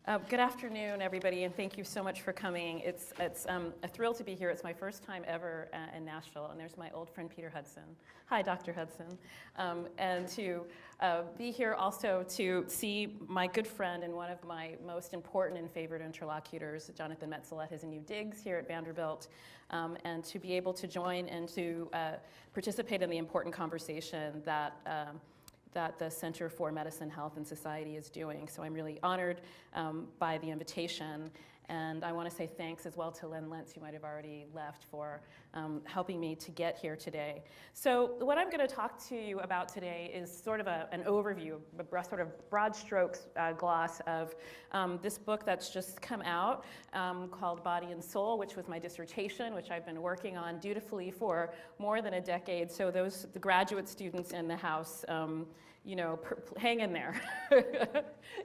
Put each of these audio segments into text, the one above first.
Good afternoon, everybody, and thank you so much for coming. It's a thrill to be here. It's my first time ever in Nashville, and there's my old friend Peter Hudson. Hi, Dr. Hudson. And to be here also to see my good friend and one of my most important and favorite interlocutors, Jonathan Metzl, at his new digs here at Vanderbilt, and to be able to join and to participate in the important conversation that the Center for Medicine, Health, and Society is doing. So I'm really honored by the invitation. And I want to say thanks as well to Len Lentz, who might have already left, for helping me to get here today. So what I'm going to talk to you about today is sort of an overview, a sort of broad strokes gloss of this book that's just come out called Body and Soul, which was my dissertation, which I've been working on dutifully for more than a decade. So the graduate students in the house, you know, hang in there.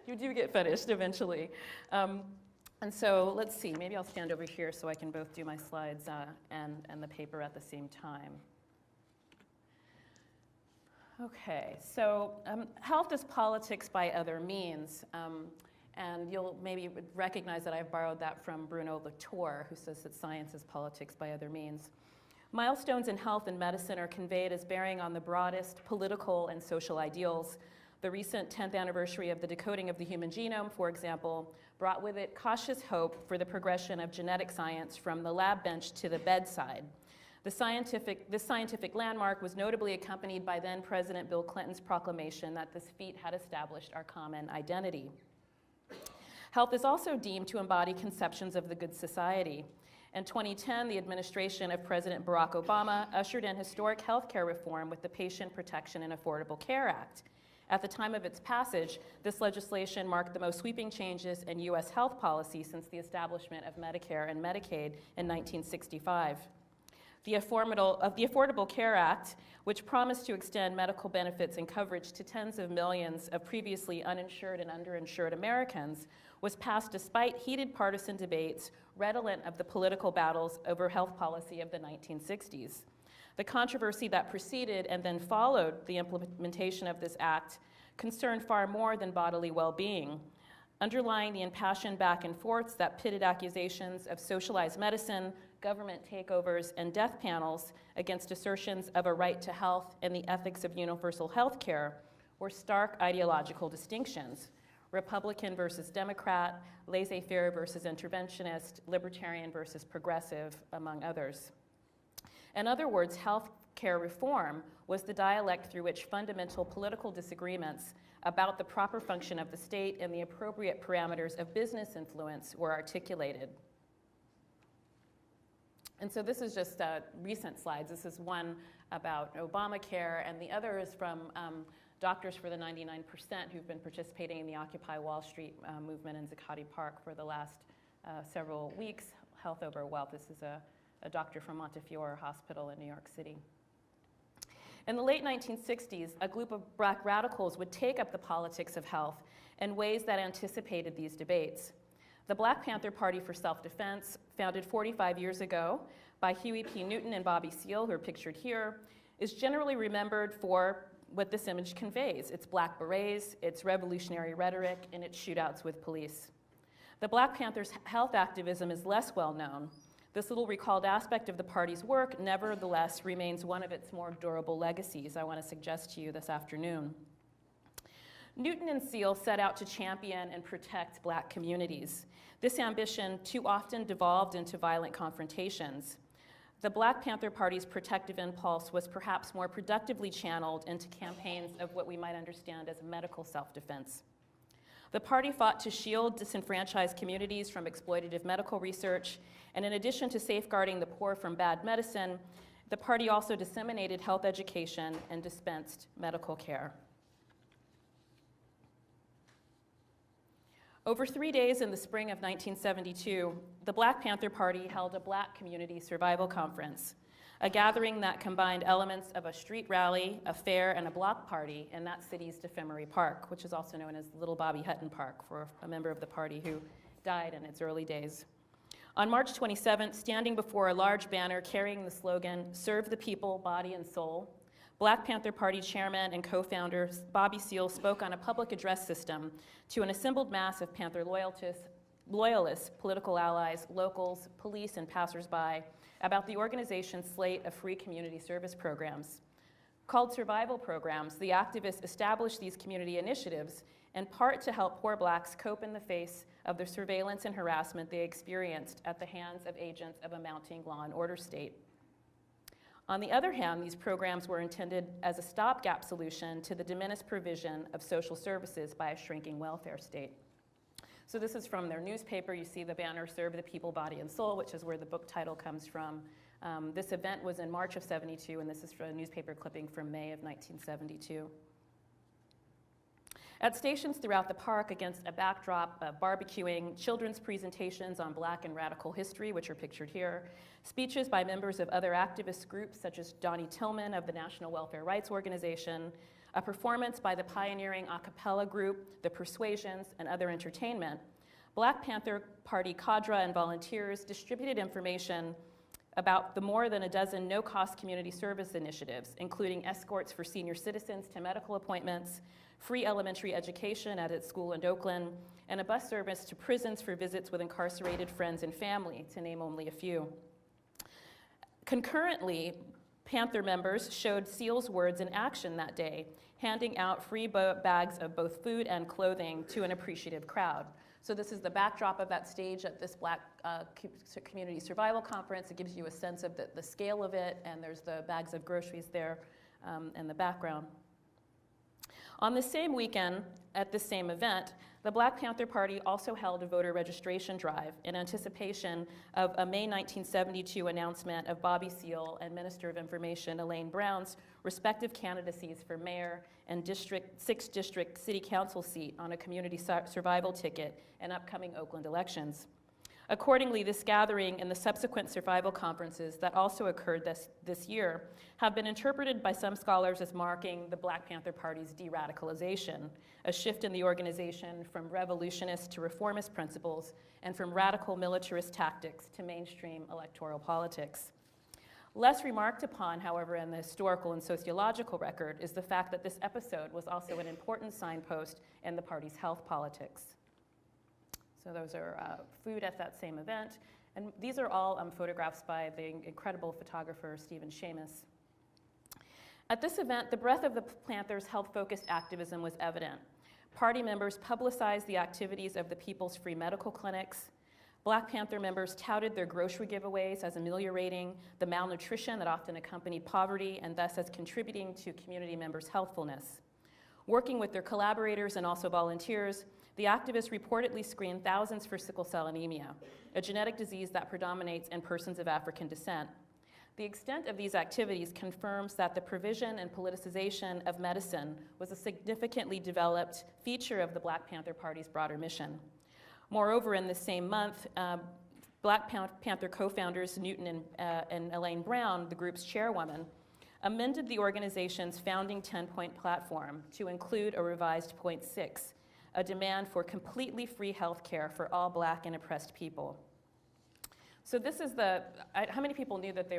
You do get finished eventually. And so let's see, maybe I'll stand over here so I can both do my slides and the paper at the same time. Okay, so health is politics by other means. And you'll maybe recognize that I've borrowed that from Bruno Latour, who says that science is politics by other means. Milestones in health and medicine are conveyed as bearing on the broadest political and social ideals. The recent 10th anniversary of the decoding of the human genome, for example, brought with it cautious hope for the progression of genetic science from the lab bench to the bedside. This scientific landmark was notably accompanied by then President Bill Clinton's proclamation that this feat had established our common identity. Health is also deemed to embody conceptions of the good society. In 2010, the administration of President Barack Obama ushered in historic healthcare reform with the Patient Protection and Affordable Care Act. At the time of its passage, this legislation marked the most sweeping changes in U.S. health policy since the establishment of Medicare and Medicaid in 1965. The Affordable Care Act, which promised to extend medical benefits and coverage to tens of millions of previously uninsured and underinsured Americans, was passed despite heated partisan debates redolent of the political battles over health policy of the 1960s. The controversy that preceded and then followed the implementation of this act concerned far more than bodily well-being. Underlying the impassioned back and forths that pitted accusations of socialized medicine, government takeovers, and death panels against assertions of a right to health and the ethics of universal health care were stark ideological distinctions: Republican versus Democrat, laissez-faire versus interventionist, libertarian versus progressive, among others. In other words, health care reform was the dialect through which fundamental political disagreements about the proper function of the state and the appropriate parameters of business influence were articulated. And so this is just recent slides. This is one about Obamacare, and the other is from Doctors for the 99% who've been participating in the Occupy Wall Street movement in Zuccotti Park for the last several weeks. Health over wealth. This is a doctor from Montefiore Hospital in New York City. In the late 1960s, a group of Black radicals would take up the politics of health in ways that anticipated these debates. The Black Panther Party for Self-Defense, founded 45 years ago by Huey P. Newton and Bobby Seale, who are pictured here, is generally remembered for what this image conveys: its black berets, its revolutionary rhetoric, and its shootouts with police. The Black Panthers' health activism is less well known. This little recalled aspect of the party's work, nevertheless, remains one of its more durable legacies I want to suggest to you this afternoon. Newton and Seale set out to champion and protect Black communities. This ambition too often devolved into violent confrontations. The Black Panther Party's protective impulse was perhaps more productively channeled into campaigns of what we might understand as medical self-defense. The party fought to shield disenfranchised communities from exploitative medical research, and in addition to safeguarding the poor from bad medicine, the party also disseminated health education and dispensed medical care. Over 3 days in the spring of 1972, the Black Panther Party held a Black community survival conference, a gathering that combined elements of a street rally, a fair, and a block party in that city's DeFemery Park, which is also known as Little Bobby Hutton Park, for a member of the party who died in its early days. On March 27th, standing before a large banner carrying the slogan, "Serve the people, body and soul," Black Panther Party chairman and co-founder Bobby Seale spoke on a public address system to an assembled mass of Panther loyalists, political allies, locals, police, and passersby about the organization's slate of free community service programs. Called survival programs, the activists established these community initiatives in part to help poor blacks cope in the face of the surveillance and harassment they experienced at the hands of agents of a mounting law and order state. On the other hand, these programs were intended as a stopgap solution to the diminished provision of social services by a shrinking welfare state. So this is from their newspaper. You see the banner, "Serve the People, Body and Soul," which is where the book title comes from. This event was in March of '72, and this is from a newspaper clipping from May of 1972. At stations throughout the park, against a backdrop of barbecuing, children's presentations on Black and radical history, which are pictured here, speeches by members of other activist groups such as Donnie Tillman of the National Welfare Rights Organization, a performance by the pioneering a cappella group, The Persuasions, and other entertainment, Black Panther Party cadre and volunteers distributed information about the more than a dozen no-cost community service initiatives, including escorts for senior citizens to medical appointments, free elementary education at its school in Oakland, and a bus service to prisons for visits with incarcerated friends and family, to name only a few. Concurrently, Panther members showed Seale's words in action that day, handing out free bags of both food and clothing to an appreciative crowd. So this is the backdrop of that stage at this Black Community Survival Conference. It gives you a sense of the scale of it, and there's the bags of groceries there in the background. On the same weekend, at the same event, the Black Panther Party also held a voter registration drive in anticipation of a May 1972 announcement of Bobby Seale and Minister of Information Elaine Brown's respective candidacies for mayor and 6th District City Council seat on a community survival ticket in upcoming Oakland elections. Accordingly, this gathering and the subsequent survival conferences that also occurred this year have been interpreted by some scholars as marking the Black Panther Party's de-radicalization, a shift in the organization from revolutionist to reformist principles and from radical militarist tactics to mainstream electoral politics. Less remarked upon, however, in the historical and sociological record is the fact that this episode was also an important signpost in the party's health politics. So those are food at that same event. And these are all photographs by the incredible photographer Stephen Seamus. At this event, the breadth of the Panthers' health-focused activism was evident. Party members publicized the activities of the People's Free Medical Clinics. Black Panther members touted their grocery giveaways as ameliorating the malnutrition that often accompanied poverty and thus as contributing to community members' healthfulness. Working with their collaborators and also volunteers, the activists reportedly screened thousands for sickle cell anemia, a genetic disease that predominates in persons of African descent. The extent of these activities confirms that the provision and politicization of medicine was a significantly developed feature of the Black Panther Party's broader mission. Moreover, in the same month, Black Panther co-founders Newton and Elaine Brown, the group's chairwoman, amended the organization's founding 10-point platform to include a revised Point 6, a demand for completely free health care for all Black and oppressed people. So this is how many people knew that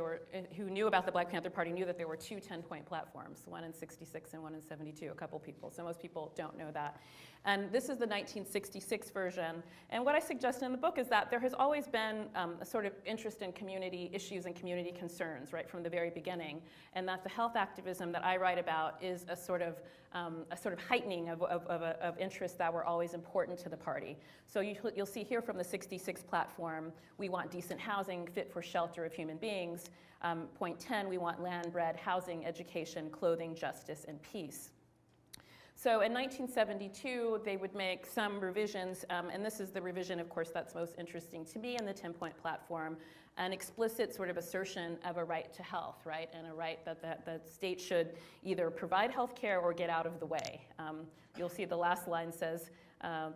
who knew about the Black Panther Party knew that there were two 10-point platforms, one in '66 and one in '72, a couple people. So most people don't know that. And this is the 1966 version. And what I suggest in the book is that there has always been a sort of interest in community issues and community concerns, right, from the very beginning. And that the health activism that I write about is a sort of heightening of interests that were always important to the party. So you'll see here from the '66 platform, we want decent housing fit for shelter of human beings. Point 10, we want land, bread, housing, education, clothing, justice, and peace. So in 1972, they would make some revisions, and this is the revision, of course, that's most interesting to me in the 10-point platform, an explicit sort of assertion of a right to health, right, and a right that the state should either provide health care or get out of the way. You'll see the last line says,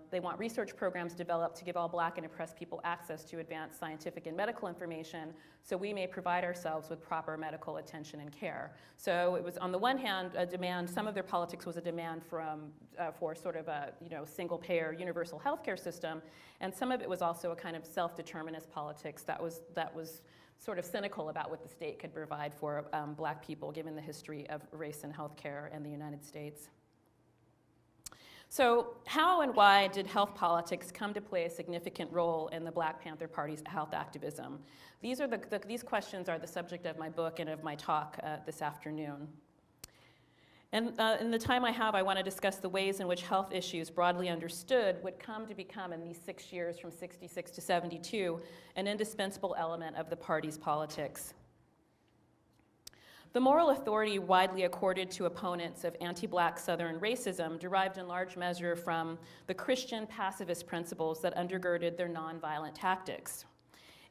they want research programs developed to give all Black and oppressed people access to advanced scientific and medical information so we may provide ourselves with proper medical attention and care. So it was, on the one hand, a demand, some of their politics was a demand for sort of a single-payer universal healthcare system, and some of it was also a kind of self-determinist politics that was sort of cynical about what the state could provide for Black people, given the history of race and healthcare in the United States. So how and why did health politics come to play a significant role in the Black Panther Party's health activism? These questions are the subject of my book and of my talk this afternoon. And in the time I have, I want to discuss the ways in which health issues, broadly understood, would come to become, in these 6 years from 66 to 72, an indispensable element of the party's politics. The moral authority widely accorded to opponents of anti-Black Southern racism derived in large measure from the Christian pacifist principles that undergirded their nonviolent tactics.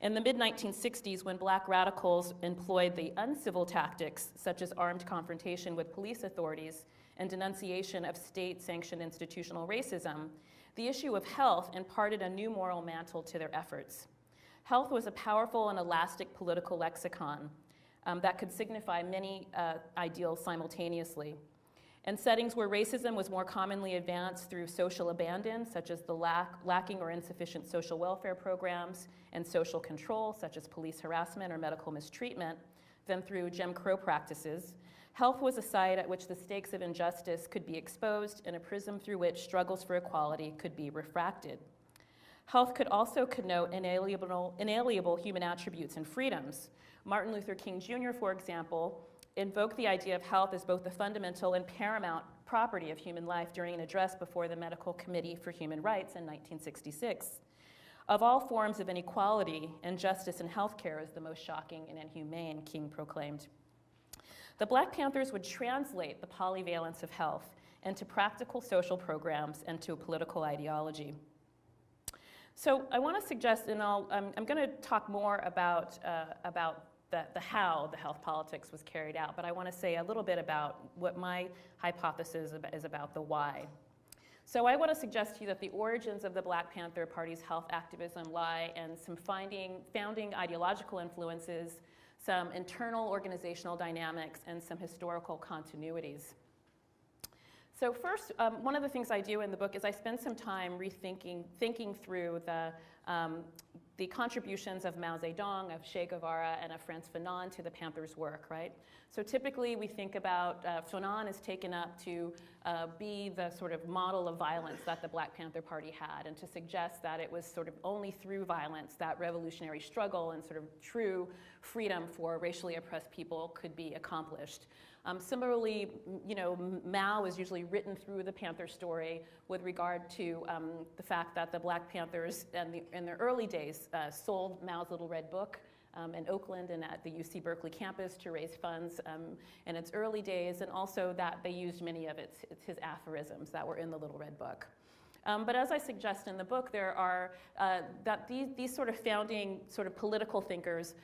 In the mid-1960s, when Black radicals employed the uncivil tactics, such as armed confrontation with police authorities and denunciation of state-sanctioned institutional racism, the issue of health imparted a new moral mantle to their efforts. Health was a powerful and elastic political lexicon that could signify many ideals simultaneously. In settings where racism was more commonly advanced through social abandon, such as the lacking or insufficient social welfare programs, and social control, such as police harassment or medical mistreatment, than through Jim Crow practices, health was a site at which the stakes of injustice could be exposed and a prism through which struggles for equality could be refracted. Health could also connote inalienable human attributes and freedoms. Martin Luther King Jr., for example, invoked the idea of health as both the fundamental and paramount property of human life during an address before the Medical Committee for Human Rights in 1966. Of all forms of inequality, injustice in healthcare is the most shocking and inhumane, King proclaimed. The Black Panthers would translate the polyvalence of health into practical social programs and to a political ideology. So I want to suggest, and I'm going to talk more about the how the health politics was carried out, but I want to say a little bit about what my hypothesis is about the why. So I want to suggest to you that the origins of the Black Panther Party's health activism lie in some founding ideological influences, some internal organizational dynamics, and some historical continuities. So first, one of the things I do in the book is I spend some time thinking through the contributions of Mao Zedong, of Che Guevara, and of Frantz Fanon to the Panthers' work, right? So typically we think about Fanon is taken up to be the sort of model of violence that the Black Panther Party had, and to suggest that it was sort of only through violence that revolutionary struggle and sort of true freedom for racially oppressed people could be accomplished. Similarly, you know, Mao is usually written through the Panther story with regard to the fact that the Black Panthers in their early days sold Mao's Little Red Book in Oakland and at the UC Berkeley campus to raise funds in its early days, and also that they used many of his aphorisms that were in the Little Red Book. But as I suggest in the book, there are that these sort of founding sort of political thinkers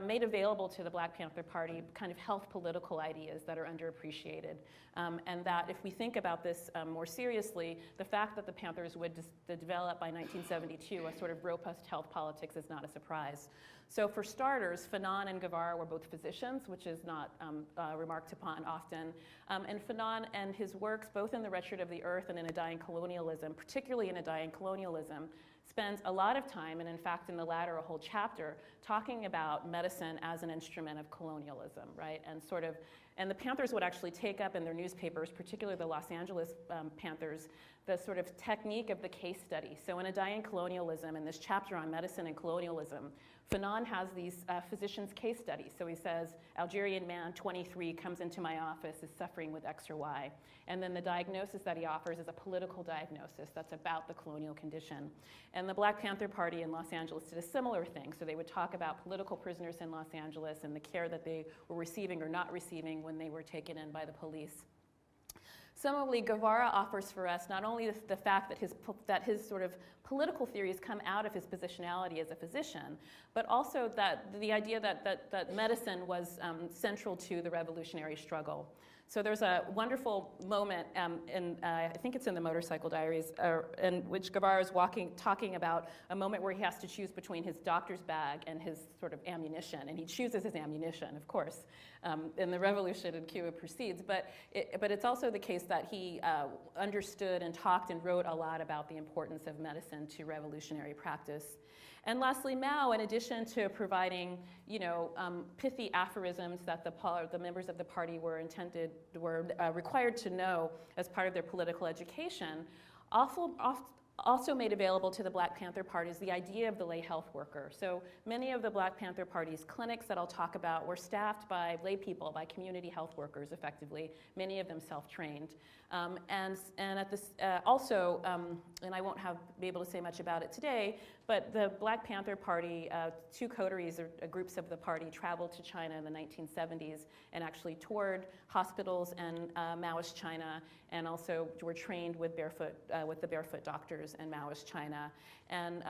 made available to the Black Panther Party kind of health political ideas that are underappreciated. And that if we think about this more seriously, the fact that the Panthers would develop by 1972 a sort of robust health politics is not a surprise. So for starters, Fanon and Guevara were both physicians, which is not remarked upon often. And Fanon and his works, both in The Wretched of the Earth and in A Dying Colonialism, particularly in A Dying Colonialism, spends a lot of time, and in fact in the latter a whole chapter, talking about medicine as an instrument of colonialism, right? And the Panthers would actually take up in their newspapers, particularly the Los Angeles Panthers, the sort of technique of the case study. So in A Dying Colonialism, in this chapter on medicine and colonialism, Fanon has these physicians' case studies. So he says, Algerian man, 23, comes into my office, is suffering with X or Y. And then the diagnosis that he offers is a political diagnosis that's about the colonial condition. And the Black Panther Party in Los Angeles did a similar thing. So they would talk about political prisoners in Los Angeles and the care that they were receiving or not receiving when they were taken in by the police. Similarly, Guevara offers for us not only the fact that his sort of political theories come out of his positionality as a physician, but also that the idea that medicine was central to the revolutionary struggle. So there's a wonderful moment I think it's in the Motorcycle Diaries, in which Guevara is talking about a moment where he has to choose between his doctor's bag and his sort of ammunition, and he chooses his ammunition, of course, and the revolution in Cuba proceeds. But it's also the case that he understood and talked and wrote a lot about the importance of medicine opposition to revolutionary practice. And lastly, Mao, in addition to providing, pithy aphorisms that the members of the party were required to know as part of their political education, also made available to the Black Panther Party is the idea of the lay health worker. So many of the Black Panther Party's clinics that I'll talk about were staffed by lay people, by community health workers, effectively, many of them self-trained. And at this, and I won't be able to say much about it today, but the Black Panther Party, two coteries or groups of the party traveled to China in the 1970s and actually toured hospitals in Maoist China, and also were trained with the barefoot doctors in Maoist China. And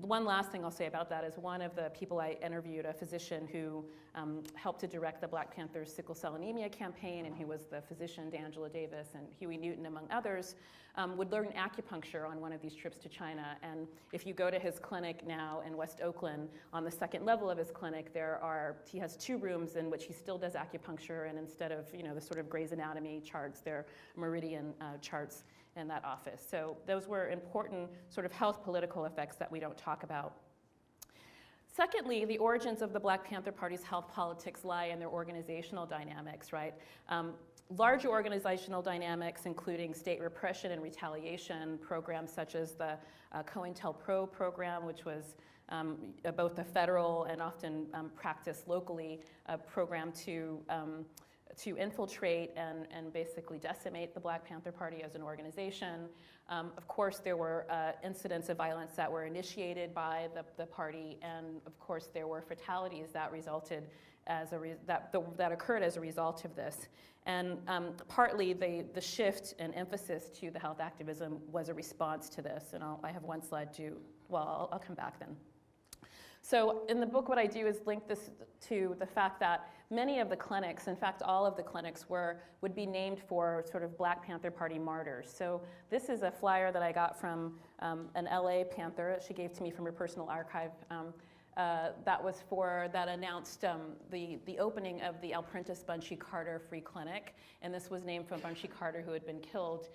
one last thing I'll say about that is one of the people I interviewed, a physician who helped to direct the Black Panthers sickle cell anemia campaign, and he was the physician D'Angela Davis and Huey Newton, among others, would learn acupuncture on one of these trips to China. And if you go to his clinic now in West Oakland, on the second level of his clinic, he has 2 rooms in which he still does acupuncture, and instead of the sort of Grey's Anatomy charts, they're meridian charts in that office. So those were important sort of health political effects that we don't talk about. Secondly, the origins of the Black Panther Party's health politics lie in their organizational dynamics, right? Large organizational dynamics, including state repression and retaliation programs such as the COINTELPRO program, which was both a federal and often practiced locally program to infiltrate and basically decimate the Black Panther Party as an organization. Of course, there were incidents of violence that were initiated by the party, and of course, there were fatalities that resulted that occurred as a result of this. And partly the shift and emphasis to the health activism was a response to this. And I have one slide I'll come back then. So in the book, what I do is link this to the fact that many of the clinics, in fact, all of the clinics would be named for sort of Black Panther Party martyrs. So this is a flyer that I got from an LA Panther that she gave to me from her personal archive. That announced the opening of the Alprentice Bunchy Carter Free Clinic, and this was named from Bunchy Carter, who had been killed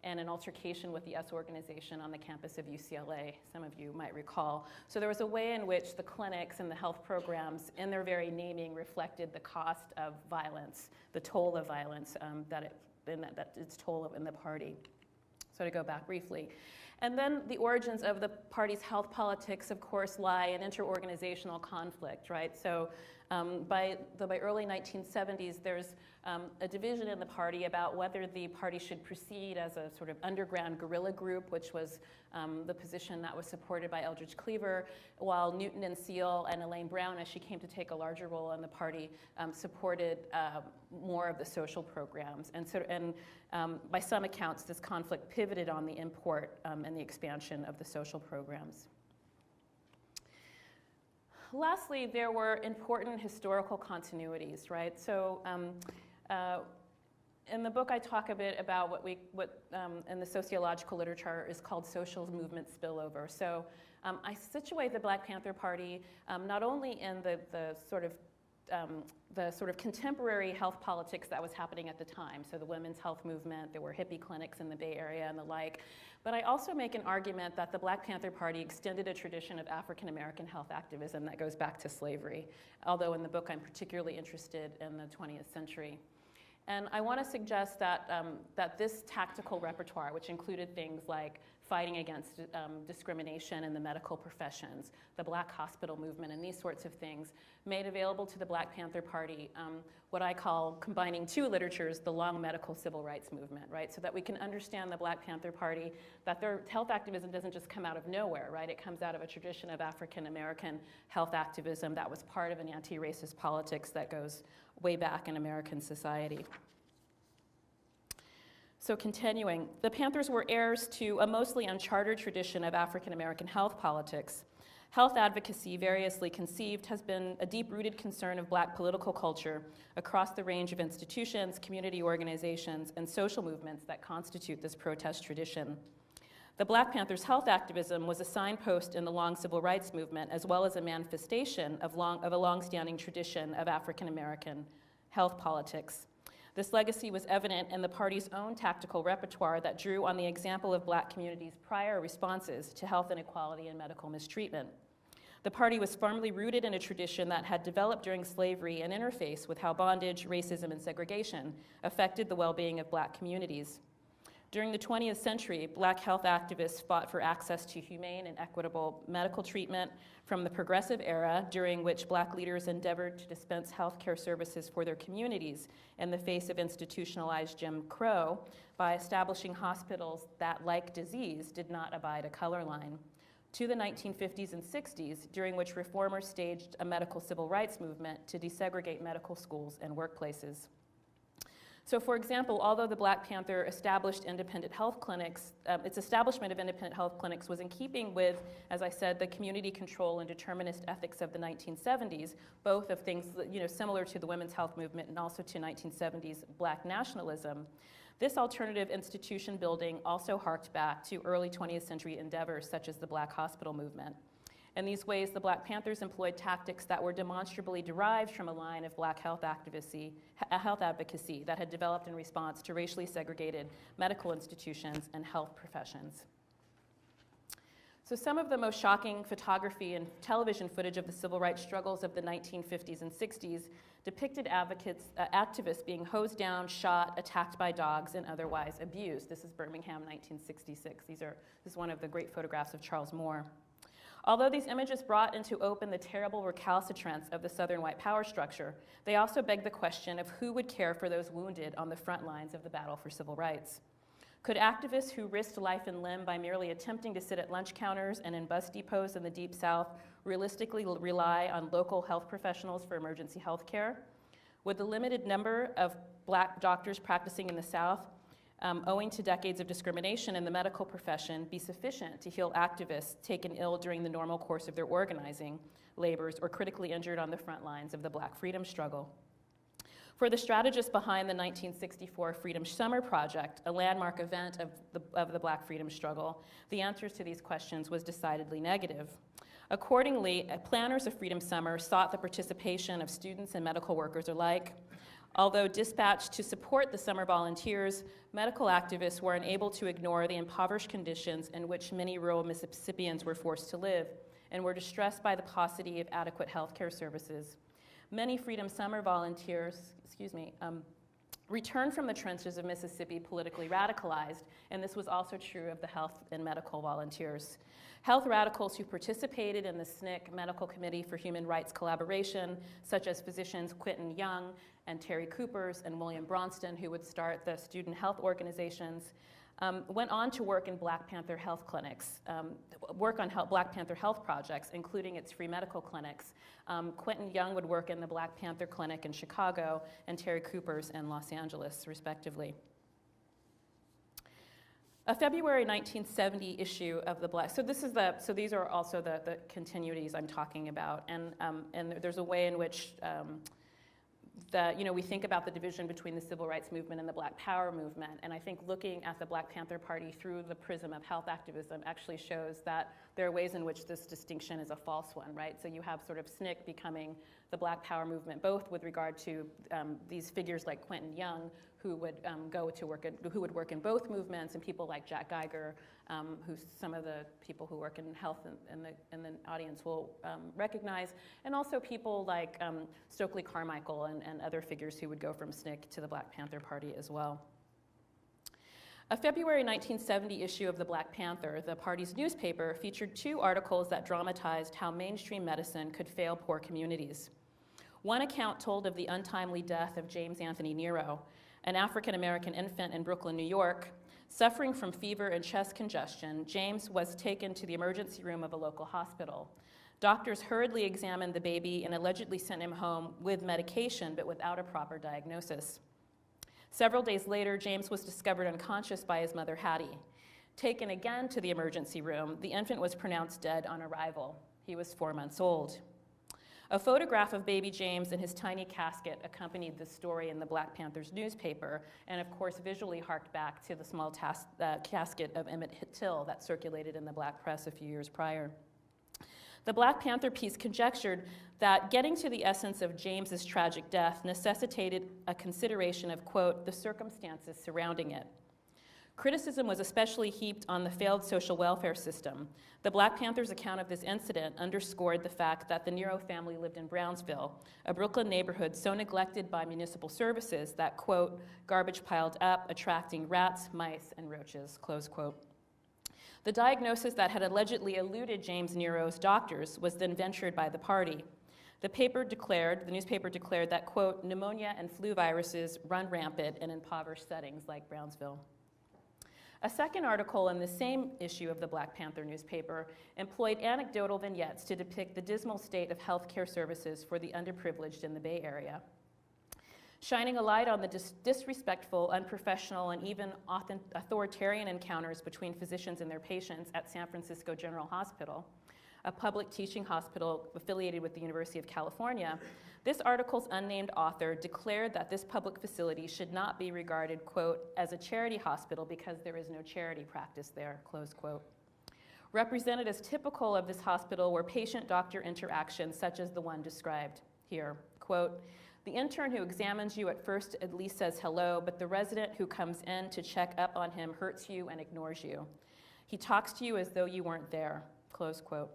in an altercation with the S organization on the campus of UCLA, some of you might recall. So there was a way in which the clinics and the health programs, in their very naming, reflected the cost of violence, the toll of violence that its toll in the party. So to go back briefly. And then the origins of the party's health politics, of course, lie in interorganizational conflict, right? So by early 1970s, there's a division in the party about whether the party should proceed as a sort of underground guerrilla group, which was the position that was supported by Eldridge Cleaver, while Newton and Seal and Elaine Brown, as she came to take a larger role in the party, supported more of the social programs. And by some accounts, this conflict pivoted on the import and the expansion of the social programs. Lastly, there were important historical continuities, right? So in the book, I talk a bit about what in the sociological literature is called social movement spillover. So I situate the Black Panther Party not only in the sort of contemporary health politics that was happening at the time, so the women's health movement, there were hippie clinics in the Bay Area and the like, but I also make an argument that the Black Panther Party extended a tradition of African American health activism that goes back to slavery, although in the book I'm particularly interested in the 20th century. And I want to suggest that, that this tactical repertoire, which included things like fighting against discrimination in the medical professions, the Black hospital movement, and these sorts of things, made available to the Black Panther Party what I call combining 2 literatures, the long medical civil rights movement, right? So that we can understand the Black Panther Party, that their health activism doesn't just come out of nowhere, right? It comes out of a tradition of African American health activism that was part of an anti-racist politics that goes way back in American society. So continuing, the Panthers were heirs to a mostly uncharted tradition of African American health politics. Health advocacy, variously conceived, has been a deep-rooted concern of Black political culture across the range of institutions, community organizations, and social movements that constitute this protest tradition. The Black Panthers' health activism was a signpost in the long civil rights movement, as well as a manifestation of a long-standing tradition of African American health politics. This legacy was evident in the party's own tactical repertoire that drew on the example of Black communities' prior responses to health inequality and medical mistreatment. The party was firmly rooted in a tradition that had developed during slavery and interface with how bondage, racism, and segregation affected the well-being of Black communities. During the 20th century, Black health activists fought for access to humane and equitable medical treatment from the progressive era, during which Black leaders endeavored to dispense health care services for their communities in the face of institutionalized Jim Crow by establishing hospitals that, like disease, did not abide a color line, to the 1950s and 60s, during which reformers staged a medical civil rights movement to desegregate medical schools and workplaces. So, for example, although the Black Panther established independent health clinics, its establishment of independent health clinics was in keeping with, as I said, the community control and determinist ethics of the 1970s, both of things similar to the women's health movement and also to 1970s Black nationalism. This alternative institution building also harked back to early 20th century endeavors such as the Black hospital movement. In these ways, the Black Panthers employed tactics that were demonstrably derived from a line of Black health advocacy that had developed in response to racially segregated medical institutions and health professions. So some of the most shocking photography and television footage of the civil rights struggles of the 1950s and 60s depicted activists being hosed down, shot, attacked by dogs, and otherwise abused. This is Birmingham, 1966. This is one of the great photographs of Charles Moore. Although these images brought into open the terrible recalcitrance of the Southern white power structure, they also beg the question of who would care for those wounded on the front lines of the battle for civil rights. Could activists who risked life and limb by merely attempting to sit at lunch counters and in bus depots in the Deep South realistically rely on local health professionals for emergency health care? Would the limited number of Black doctors practicing in the South, owing to decades of discrimination in the medical profession, be sufficient to heal activists taken ill during the normal course of their organizing labors or critically injured on the front lines of the Black freedom struggle? For the strategists behind the 1964 Freedom Summer Project, a landmark event of the Black freedom struggle, the answers to these questions was decidedly negative. Accordingly, planners of Freedom Summer sought the participation of students and medical workers alike. Although dispatched to support the summer volunteers, medical activists were unable to ignore the impoverished conditions in which many rural Mississippians were forced to live and were distressed by the paucity of adequate health care services. Many Freedom Summer volunteers, returned from the trenches of Mississippi politically radicalized, and this was also true of the health and medical volunteers. Health radicals who participated in the SNCC Medical Committee for Human Rights Collaboration, such as physicians Quentin Young and Terry Coopers and William Bronston, who would start the student health organizations, went on to work in Black Panther health clinics, work on Black Panther health projects, including its free medical clinics. Quentin Young would work in the Black Panther Clinic in Chicago, and Terry Coopers in Los Angeles, respectively. A February 1970 issue of the Black, so these are also the continuities I'm talking about, and there's a way in which we think about the division between the civil rights movement and the Black Power movement, and I think looking at the Black Panther Party through the prism of health activism actually shows that there are ways in which this distinction is a false one, right? So you have sort of SNCC becoming the Black Power movement, both with regard to these figures like Quentin Young, who would who would work in both movements, and people like Jack Geiger, who some of the people who work in health in the audience will recognize, and also people like Stokely Carmichael and other figures who would go from SNCC to the Black Panther Party as well. A February 1970 issue of the Black Panther, the party's newspaper, featured 2 articles that dramatized how mainstream medicine could fail poor communities. One account told of the untimely death of James Anthony Nero, an African-American infant in Brooklyn, New York. Suffering from fever and chest congestion, James was taken to the emergency room of a local hospital. Doctors hurriedly examined the baby and allegedly sent him home with medication, but without a proper diagnosis. Several days later, James was discovered unconscious by his mother, Hattie. Taken again to the emergency room, the infant was pronounced dead on arrival. He was 4 months old. A photograph of baby James in his tiny casket accompanied the story in the Black Panther's newspaper, and of course visually harked back to the small casket of Emmett Till that circulated in the Black press a few years prior. The Black Panther piece conjectured that getting to the essence of James's tragic death necessitated a consideration of, quote, the circumstances surrounding it. Criticism was especially heaped on the failed social welfare system. The Black Panthers' account of this incident underscored the fact that the Nero family lived in Brownsville, a Brooklyn neighborhood so neglected by municipal services that, quote, garbage piled up, attracting rats, mice, and roaches, close quote. The diagnosis that had allegedly eluded James Nero's doctors was then ventured by the party. The newspaper declared that, quote, pneumonia and flu viruses run rampant in impoverished settings like Brownsville. A second article in the same issue of the Black Panther newspaper employed anecdotal vignettes to depict the dismal state of healthcare services for the underprivileged in the Bay Area, shining a light on the disrespectful, unprofessional, and even authoritarian encounters between physicians and their patients at San Francisco General Hospital, a public teaching hospital affiliated with the University of California. This article's unnamed author declared that this public facility should not be regarded, quote, as a charity hospital because there is no charity practice there, close quote. Represented as typical of this hospital were patient-doctor interactions such as the one described here, quote, the intern who examines you at first at least says hello, but the resident who comes in to check up on him hurts you and ignores you. He talks to you as though you weren't there, close quote.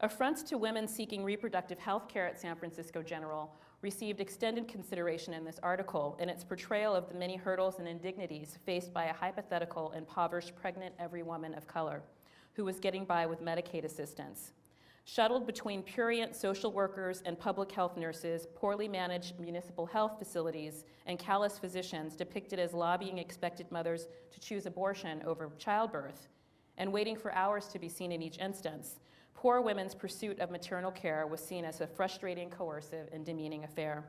Affronts to women seeking reproductive health care at San Francisco General received extended consideration in this article in its portrayal of the many hurdles and indignities faced by a hypothetical impoverished pregnant every woman of color who was getting by with Medicaid assistance. Shuttled between prurient social workers and public health nurses, poorly managed municipal health facilities, and callous physicians depicted as lobbying expected mothers to choose abortion over childbirth, and waiting for hours to be seen in each instance, poor women's pursuit of maternal care was seen as a frustrating, coercive, and demeaning affair.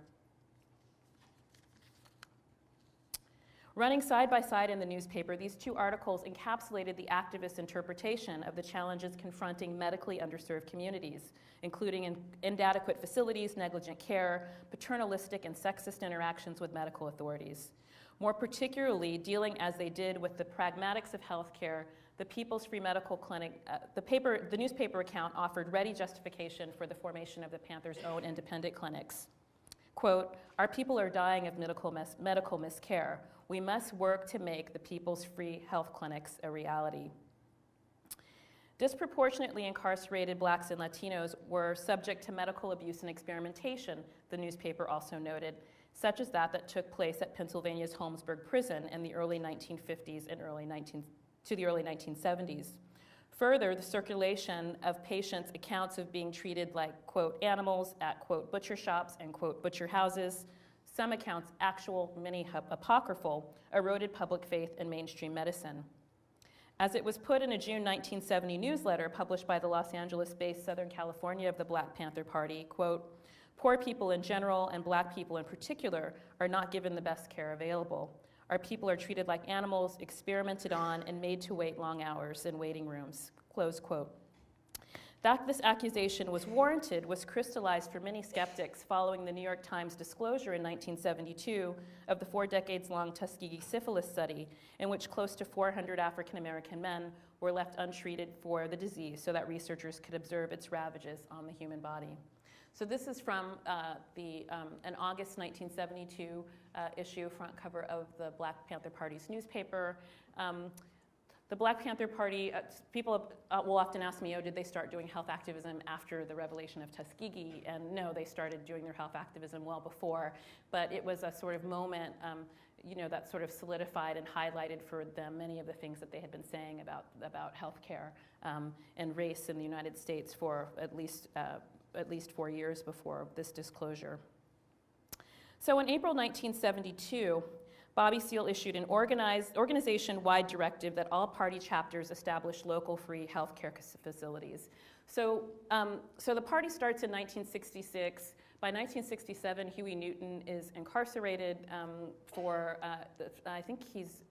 Running side by side in the newspaper, these two articles encapsulated the activist interpretation of the challenges confronting medically underserved communities, including inadequate facilities, negligent care, paternalistic and sexist interactions with medical authorities. More particularly, dealing as they did with the pragmatics of healthcare, the People's Free Medical Clinic, the newspaper account offered ready justification for the formation of the Panthers' own independent clinics. Quote, our people are dying of medical miscare. We must work to make the People's Free Health Clinics a reality. Disproportionately incarcerated Blacks and Latinos were subject to medical abuse and experimentation, the newspaper also noted, such as that took place at Pennsylvania's Holmesburg Prison in the early 1950s and to the early 1970s. Further, the circulation of patients' accounts of being treated like, quote, animals at, quote, butcher shops and, quote, butcher houses, some accounts actual, many apocryphal, eroded public faith in mainstream medicine. As it was put in a June 1970 newsletter published by the Los Angeles-based Southern California of the Black Panther Party, quote, poor people in general and Black people in particular are not given the best care available. Our people are treated like animals, experimented on, and made to wait long hours in waiting rooms, close quote. That this accusation was warranted was crystallized for many skeptics following the New York Times disclosure in 1972 of the 4 decades-long Tuskegee syphilis study, in which close to 400 African-American men were left untreated for the disease so that researchers could observe its ravages on the human body. So this is from an August 1972 issue, front cover of the Black Panther Party's newspaper. The Black Panther Party, people will often ask me, did they start doing health activism after the revelation of Tuskegee? And no, they started doing their health activism well before, but it was a sort of moment that sort of solidified and highlighted for them many of the things that they had been saying about healthcare and race in the United States for at least 4 years before this disclosure. So in April 1972, Bobby Seale issued an organization-wide directive that all party chapters establish local free healthcare facilities. So the party starts in 1966. By 1967, Huey Newton is incarcerated for, I think he's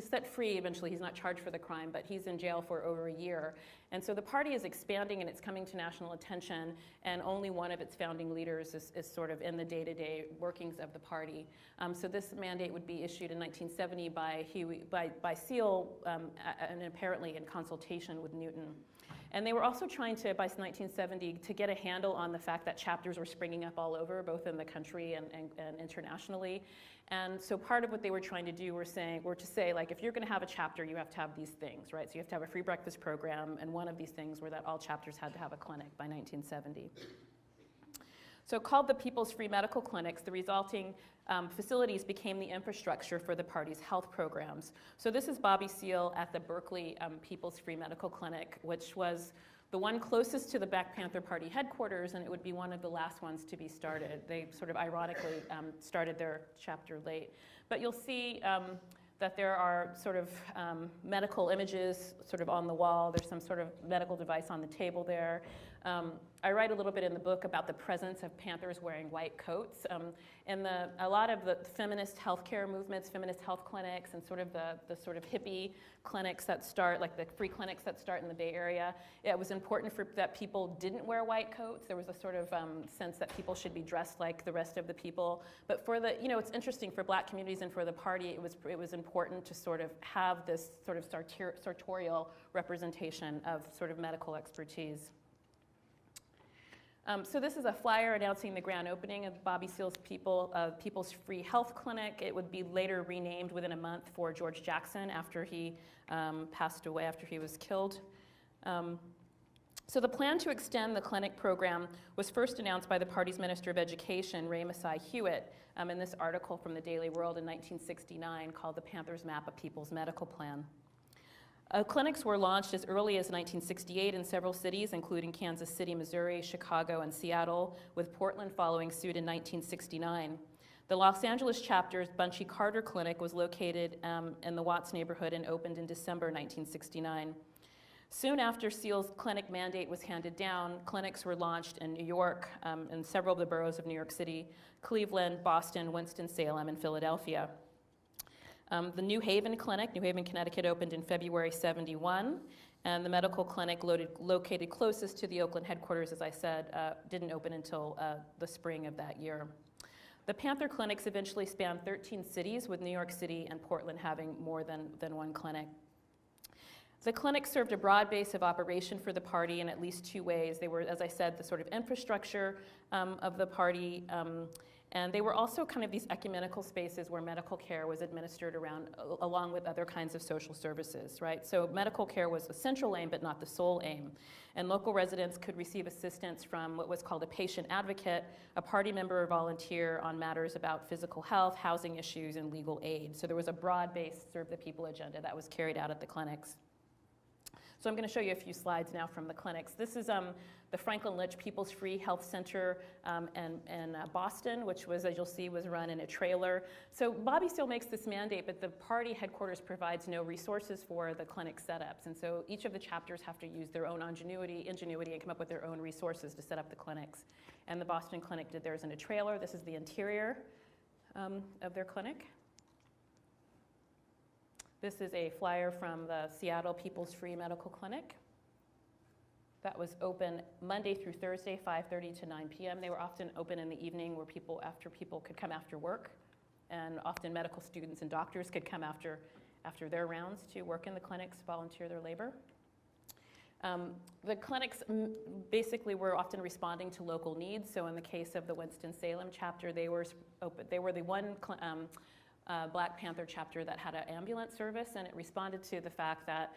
set free eventually. He's not charged for the crime, but he's in jail for over a year. And so the party is expanding and it's coming to national attention, and only one of its founding leaders is sort of in the day-to-day workings of the party. So this mandate would be issued in 1970 by Seale, and apparently in consultation with Newton. And they were also trying to, by 1970, to get a handle on the fact that chapters were springing up all over, both in the country and internationally. And so part of what they were trying to do were to say, like, if you're going to have a chapter, you have to have these things, right? So you have to have a free breakfast program, and one of these things were that all chapters had to have a clinic by 1970. So called the People's Free Medical Clinics, the resulting facilities became the infrastructure for the party's health programs. So this is Bobby Seale at the Berkeley People's Free Medical Clinic, which was the one closest to the Black Panther Party headquarters, and it would be one of the last ones to be started. They sort of ironically started their chapter late. But you'll see that there are sort of medical images sort of on the wall. There's some sort of medical device on the table there. I write a little bit in the book about the presence of Panthers wearing white coats. A lot of the feminist healthcare movements, feminist health clinics, and sort of the sort of hippie clinics that start, like the free clinics that start in the Bay Area, it was important that people didn't wear white coats. There was a sort of sense that people should be dressed like the rest of the people. But for the, it's interesting, for Black communities and for the party, it was important to sort of have this sort of sartorial representation of sort of medical expertise. So this is a flyer announcing the grand opening of Bobby Seale's People's Free Health Clinic. It would be later renamed within a month for George Jackson after he passed away, after he was killed. So the plan to extend the clinic program was first announced by the party's Minister of Education, Ray Masai Hewitt, in this article from the Daily World in 1969 called The Panthers Map a People's Medical Plan. Clinics were launched as early as 1968 in several cities, including Kansas City, Missouri, Chicago, and Seattle, with Portland following suit in 1969. The Los Angeles chapter's Bunchy Carter Clinic was located in the Watts neighborhood and opened in December 1969. Soon after Seale's clinic mandate was handed down, clinics were launched in New York, in several of the boroughs of New York City, Cleveland, Boston, Winston-Salem, and Philadelphia. The New Haven Clinic, New Haven, Connecticut, opened in February '71, and the medical clinic located closest to the Oakland headquarters, as I said, didn't open until the spring of that year. The Panther clinics eventually spanned 13 cities, with New York City and Portland having more than one clinic. The clinic served a broad base of operation for the party in at least two ways. They were, as I said, the sort of infrastructure of the party, and they were also kind of these ecumenical spaces where medical care was administered along with other kinds of social services, right? So medical care was the central aim, but not the sole aim. And local residents could receive assistance from what was called a patient advocate, a party member or volunteer on matters about physical health, housing issues, and legal aid. So there was a broad-based serve the people agenda that was carried out at the clinics. So I'm going to show you a few slides now from the clinics. This is the Franklin Litch People's Free Health Center in Boston, which was, as you'll see, was run in a trailer. So Bobby Seale makes this mandate, but the party headquarters provides no resources for the clinic setups. And so each of the chapters have to use their own ingenuity and come up with their own resources to set up the clinics. And the Boston clinic did theirs in a trailer. This is the interior of their clinic. This is a flyer from the Seattle People's Free Medical Clinic. That was open Monday through Thursday, 5:30 to 9 p.m. They were often open in the evening where people could come after work, and often medical students and doctors could come after their rounds to work in the clinics, volunteer their labor. The clinics basically were often responding to local needs. So in the case of the Winston-Salem chapter, they were the one Black Panther chapter that had an ambulance service, and it responded to the fact that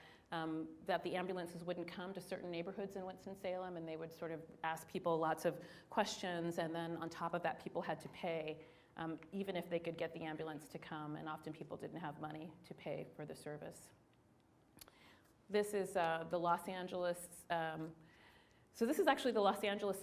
the ambulances wouldn't come to certain neighborhoods in Winston-Salem, and they would sort of ask people lots of questions, and then on top of that, people had to pay, even if they could get the ambulance to come, and often people didn't have money to pay for the service. This is the Los Angeles, so this is actually the Los Angeles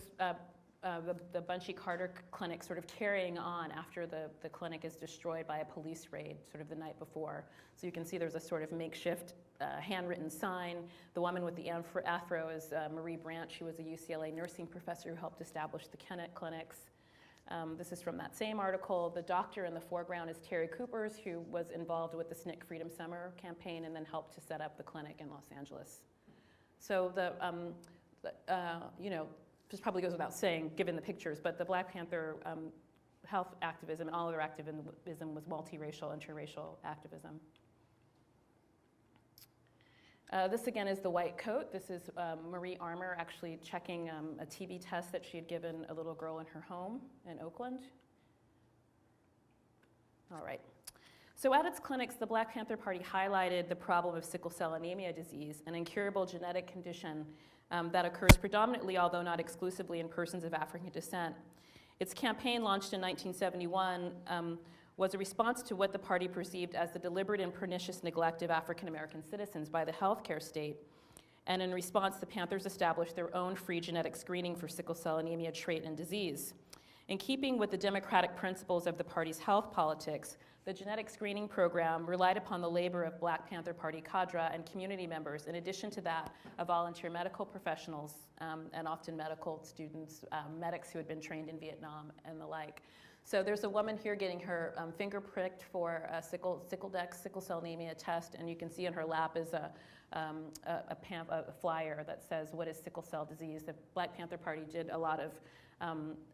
the Bunchy Carter Clinic sort of carrying on after the clinic is destroyed by a police raid sort of the night before. So you can see there's a sort of makeshift handwritten sign. The woman with the afro is Marie Branch, who was a UCLA nursing professor who helped establish the Kennett clinics. This is from that same article. The doctor in the foreground is Terry Coopers, who was involved with the SNCC Freedom Summer campaign and then helped to set up the clinic in Los Angeles. So this probably goes without saying, given the pictures, but the Black Panther health activism and all of their activism was multiracial, interracial activism. This again is the white coat. This is Marie Armour actually checking a TB test that she had given a little girl in her home in Oakland. All right. So at its clinics, the Black Panther Party highlighted the problem of sickle cell anemia disease, an incurable genetic condition that occurs predominantly, although not exclusively, in persons of African descent. Its campaign, launched in 1971, was a response to what the party perceived as the deliberate and pernicious neglect of African American citizens by the healthcare state. And in response, the Panthers established their own free genetic screening for sickle cell anemia trait and disease. In keeping with the democratic principles of the party's health politics, the genetic screening program relied upon the labor of Black Panther Party cadre and community members, in addition to that of volunteer medical professionals and often medical students, medics who had been trained in Vietnam and the like. So there's a woman here getting her finger pricked for a sickle cell anemia test, and you can see in her lap is a flyer that says, "What is sickle cell disease?" The Black Panther Party did a lot of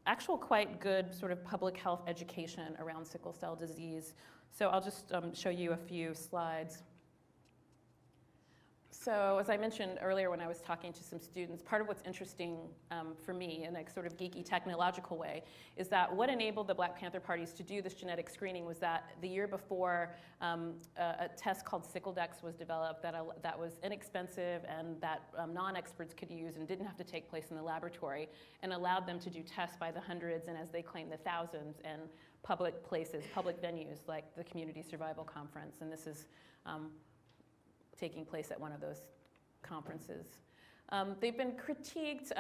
actual quite good sort of public health education around sickle cell disease. So I'll just show you a few slides. So as I mentioned earlier when I was talking to some students, part of what's interesting for me in a sort of geeky technological way is that what enabled the Black Panther parties to do this genetic screening was that the year before a test called SickleDex was developed that was inexpensive and that non-experts could use and didn't have to take place in the laboratory, and allowed them to do tests by the hundreds and, as they claim, the thousands in public places, public venues like the Community Survival Conference. And this is taking place at one of those conferences. They've been critiqued.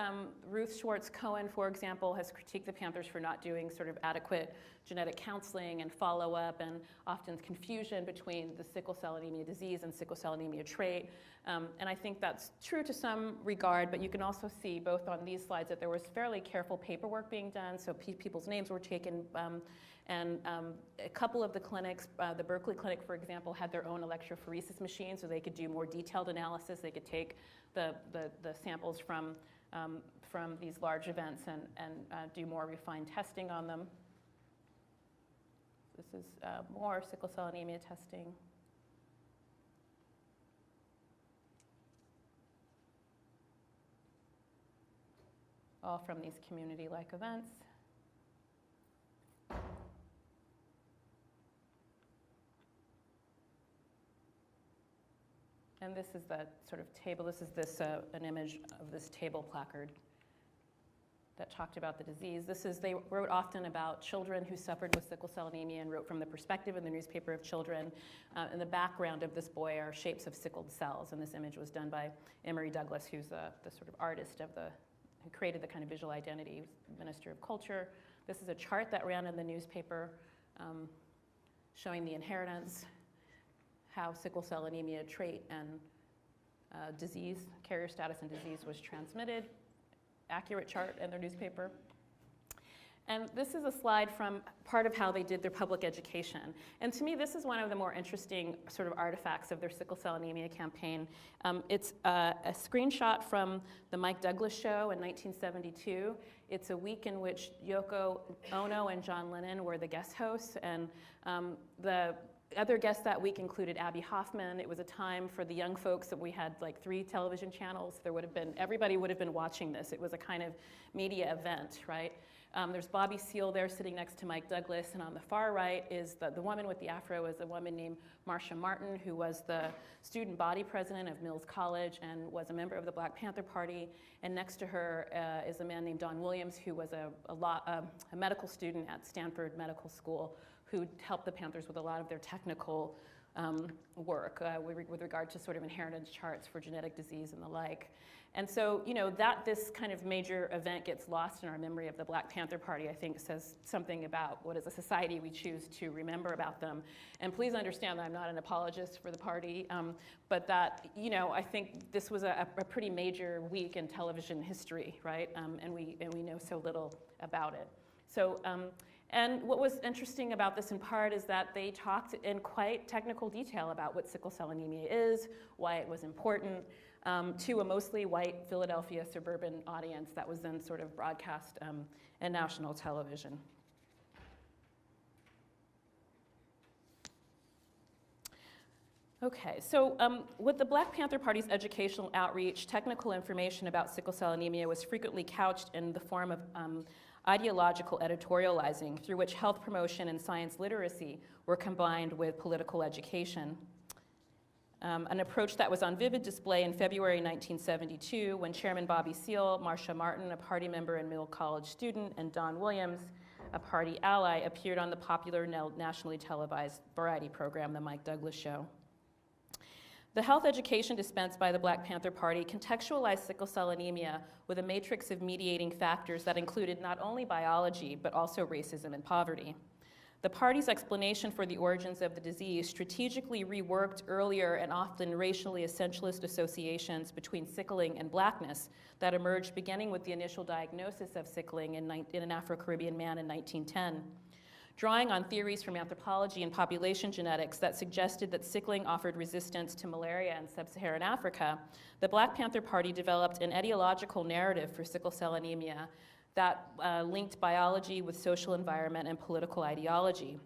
Ruth Schwartz Cohen, for example, has critiqued the Panthers for not doing sort of adequate genetic counseling and follow-up, and often confusion between the sickle cell anemia disease and sickle cell anemia trait. And I think that's true to some regard, but you can also see both on these slides that there was fairly careful paperwork being done, so people's names were taken. And a couple of the clinics, the Berkeley Clinic, for example, had their own electrophoresis machine, so they could do more detailed analysis. They could take the samples from these large events and do more refined testing on them. This is more sickle cell anemia testing. All from these community-like events. And this is the sort of table. This is an image of this table placard that talked about the disease. They wrote often about children who suffered with sickle cell anemia and wrote from the perspective in the newspaper of children. In the background of this boy are shapes of sickled cells, and this image was done by Emory Douglas, who's the sort of artist who created the kind of visual identity, Minister of Culture. This is a chart that ran in the newspaper showing the inheritance, how sickle cell anemia trait and disease, carrier status and disease was transmitted. Accurate chart in their newspaper. And this is a slide from part of how they did their public education. And to me, this is one of the more interesting sort of artifacts of their sickle cell anemia campaign. It's a screenshot from the Mike Douglas show in 1972. It's a week in which Yoko Ono and John Lennon were the guest hosts, and the other guests that week included Abby Hoffman. It was a time for the young folks that we had like 3 television channels. Everybody would have been watching this. It was a kind of media event, right? There's Bobby Seale there sitting next to Mike Douglas, and on the far right is the woman with the afro is a woman named Marcia Martin, who was the student body president of Mills College and was a member of the Black Panther Party. And next to her is a man named Don Williams, who was a medical student at Stanford Medical School, who helped the Panthers with a lot of their technical work with regard to sort of inheritance charts for genetic disease and the like. And so, this kind of major event gets lost in our memory of the Black Panther Party, I think says something about what as a society we choose to remember about them. And please understand that I'm not an apologist for the party, but that, I think this was a pretty major week in television history, right? And we know so little about it. So, and what was interesting about this in part is that they talked in quite technical detail about what sickle cell anemia is, why it was important, to a mostly white Philadelphia suburban audience that was then sort of broadcast in national television. Okay, so with the Black Panther Party's educational outreach, technical information about sickle cell anemia was frequently couched in the form of ideological editorializing, through which health promotion and science literacy were combined with political education. An approach that was on vivid display in February 1972 when Chairman Bobby Seale, Marsha Martin, a party member and Middle College student, and Don Williams, a party ally, appeared on the popular nationally televised variety program, The Mike Douglas Show. The health education dispensed by the Black Panther Party contextualized sickle cell anemia with a matrix of mediating factors that included not only biology, but also racism and poverty. The party's explanation for the origins of the disease strategically reworked earlier and often racially essentialist associations between sickling and blackness that emerged beginning with the initial diagnosis of sickling in an Afro-Caribbean man in 1910. Drawing on theories from anthropology and population genetics that suggested that sickling offered resistance to malaria in sub-Saharan Africa, the Black Panther Party developed an ideological narrative for sickle cell anemia that linked biology with social environment and political ideology.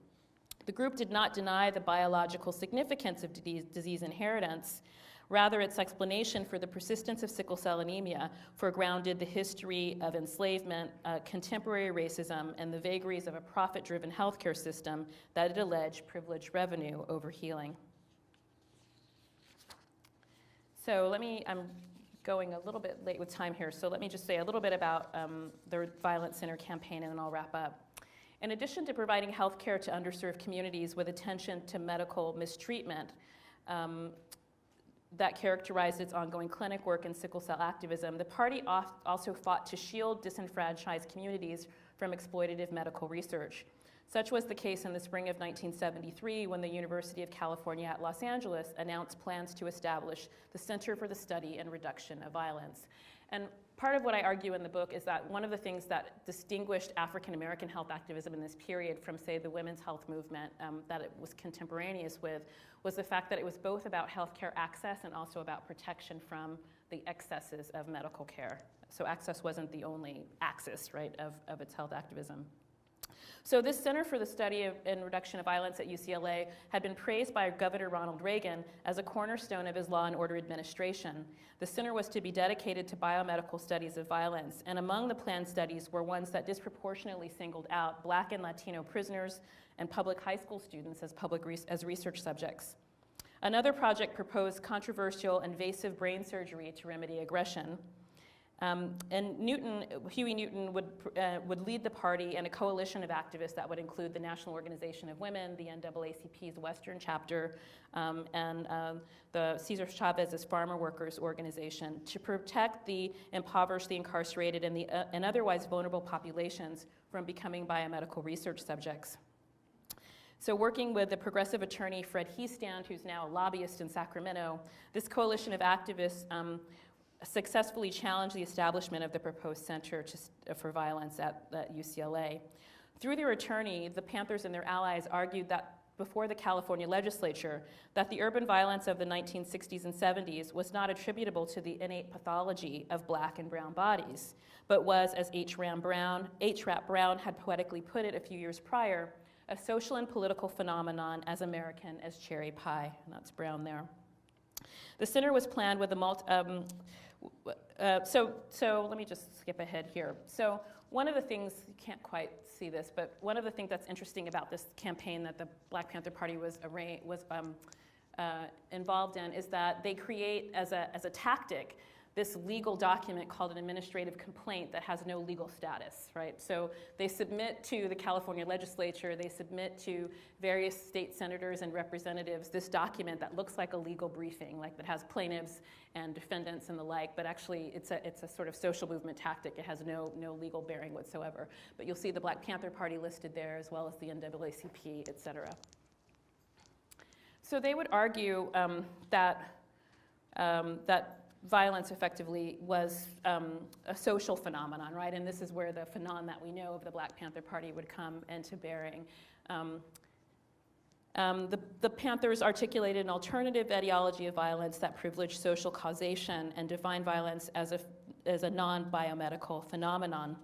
The group did not deny the biological significance of disease inheritance. Rather, its explanation for the persistence of sickle cell anemia foregrounded the history of enslavement, contemporary racism, and the vagaries of a profit-driven healthcare system that it alleged privileged revenue over healing. So I'm going a little bit late with time here, so let me just say a little bit about the Violence Center campaign, and then I'll wrap up. In addition to providing healthcare to underserved communities with attention to medical mistreatment, that characterized its ongoing clinic work and sickle cell activism, the party also fought to shield disenfranchised communities from exploitative medical research. Such was the case in the spring of 1973 when the University of California at Los Angeles announced plans to establish the Center for the Study and Reduction of Violence. And part of what I argue in the book is that one of the things that distinguished African American health activism in this period from, say, the women's health movement that it was contemporaneous with was the fact that it was both about healthcare access and also about protection from the excesses of medical care. So access wasn't the only axis, right, of its health activism. So this Center for the Study and Reduction of Violence at UCLA had been praised by Governor Ronald Reagan as a cornerstone of his law and order administration. The center was to be dedicated to biomedical studies of violence, and among the planned studies were ones that disproportionately singled out Black and Latino prisoners and public high school students as research subjects. Another project proposed controversial invasive brain surgery to remedy aggression. And Huey Newton would lead the party and a coalition of activists that would include the National Organization of Women, the NAACP's Western chapter, and the Cesar Chavez's Farmer Workers Organization to protect the impoverished, the incarcerated, and otherwise vulnerable populations from becoming biomedical research subjects. So working with the progressive attorney Fred Heestand, who's now a lobbyist in Sacramento, this coalition of activists successfully challenged the establishment of the proposed Center for Violence at UCLA. Through their attorney, the Panthers and their allies argued that before the California legislature that the urban violence of the 1960s and 70s was not attributable to the innate pathology of Black and brown bodies, but was, as H. Rap Brown had poetically put it a few years prior, a social and political phenomenon as American as cherry pie, and that's Brown there. The center was planned with a so let me just skip ahead here. So one of the things, you can't quite see this, but one of the things that's interesting about this campaign that the Black Panther Party was involved in is that they create as a tactic this legal document called an administrative complaint that has no legal status, right? So they submit to the California legislature, they submit to various state senators and representatives this document that looks like a legal briefing, like that has plaintiffs and defendants and the like, but actually it's a sort of social movement tactic. It has no legal bearing whatsoever. But you'll see the Black Panther Party listed there as well as the NAACP, et cetera. So they would argue that violence effectively was a social phenomenon, right? And this is where the phenomenon that we know of the Black Panther Party would come into bearing. The Panthers articulated an alternative ideology of violence that privileged social causation and defined violence as a non-biomedical phenomenon.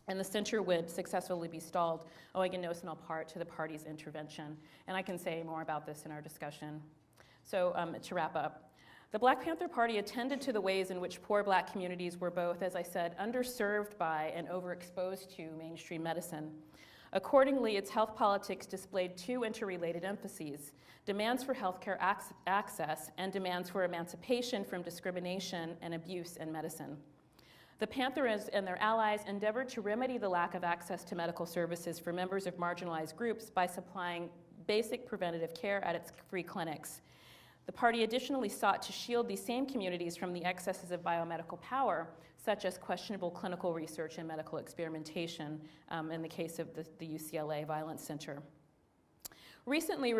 And the center would successfully be stalled, owing in no small part to the party's intervention. And I can say more about this in our discussion. So to wrap up, the Black Panther Party attended to the ways in which poor Black communities were both, as I said, underserved by and overexposed to mainstream medicine. Accordingly, its health politics displayed two interrelated emphases: demands for healthcare access and demands for emancipation from discrimination and abuse in medicine. The Panthers and their allies endeavored to remedy the lack of access to medical services for members of marginalized groups by supplying basic preventative care at its free clinics. The party additionally sought to shield these same communities from the excesses of biomedical power, such as questionable clinical research and medical experimentation, in the case of the UCLA Violence Center. Recently,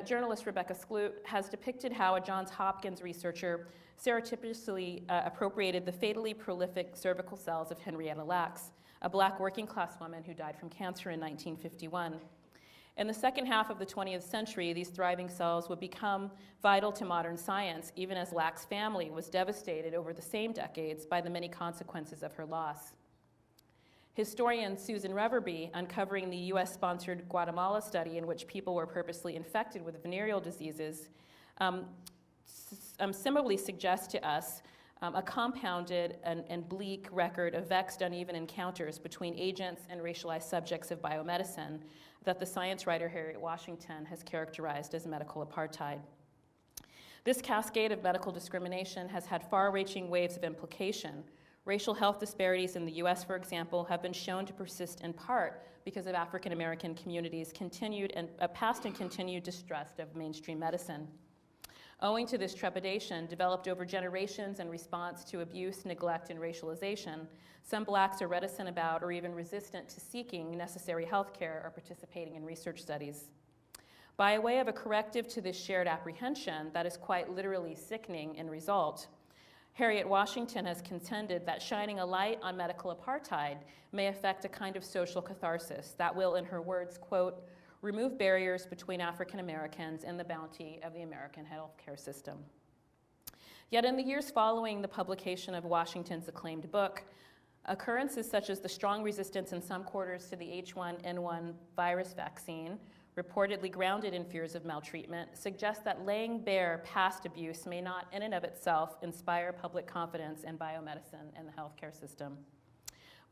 journalist Rebecca Skloot has depicted how a Johns Hopkins researcher surreptitiously appropriated the fatally prolific cervical cells of Henrietta Lacks, a Black working-class woman who died from cancer in 1951. In the second half of the 20th century, these thriving cells would become vital to modern science, even as Lack's family was devastated over the same decades by the many consequences of her loss. Historian Susan Reverby, uncovering the US-sponsored Guatemala study in which people were purposely infected with venereal diseases, similarly suggests to us a compounded and bleak record of vexed, uneven encounters between agents and racialized subjects of biomedicine that the science writer Harriet Washington has characterized as medical apartheid. This cascade of medical discrimination has had far-reaching waves of implication. Racial health disparities in the US, for example, have been shown to persist in part because of African American communities' past and continued distrust of mainstream medicine. Owing to this trepidation, developed over generations in response to abuse, neglect, and racialization, some Blacks are reticent about or even resistant to seeking necessary health care or participating in research studies. By way of a corrective to this shared apprehension that is quite literally sickening in result, Harriet Washington has contended that shining a light on medical apartheid may effect a kind of social catharsis that will, in her words, quote, remove barriers between African Americans and the bounty of the American healthcare system. Yet in the years following the publication of Washington's acclaimed book, occurrences such as the strong resistance in some quarters to the H1N1 virus vaccine, reportedly grounded in fears of maltreatment, suggest that laying bare past abuse may not in and of itself inspire public confidence in biomedicine and the healthcare system.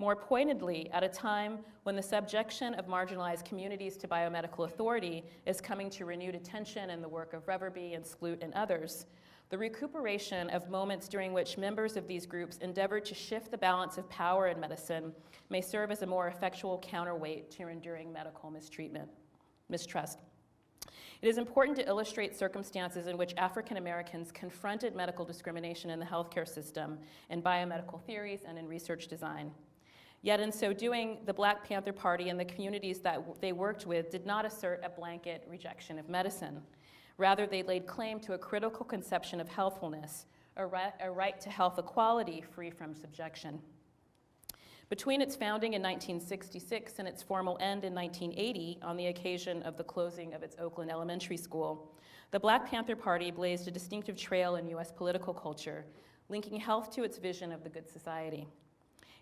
More pointedly, at a time when the subjection of marginalized communities to biomedical authority is coming to renewed attention in the work of Reverby and Skloot and others, the recuperation of moments during which members of these groups endeavored to shift the balance of power in medicine may serve as a more effectual counterweight to enduring medical mistrust. It is important to illustrate circumstances in which African Americans confronted medical discrimination in the healthcare system, in biomedical theories, and in research design. Yet in so doing, the Black Panther Party and the communities that they worked with did not assert a blanket rejection of medicine. Rather, they laid claim to a critical conception of healthfulness, a right to health equality free from subjection. Between its founding in 1966 and its formal end in 1980, on the occasion of the closing of its Oakland Elementary School, the Black Panther Party blazed a distinctive trail in US political culture, linking health to its vision of the good society.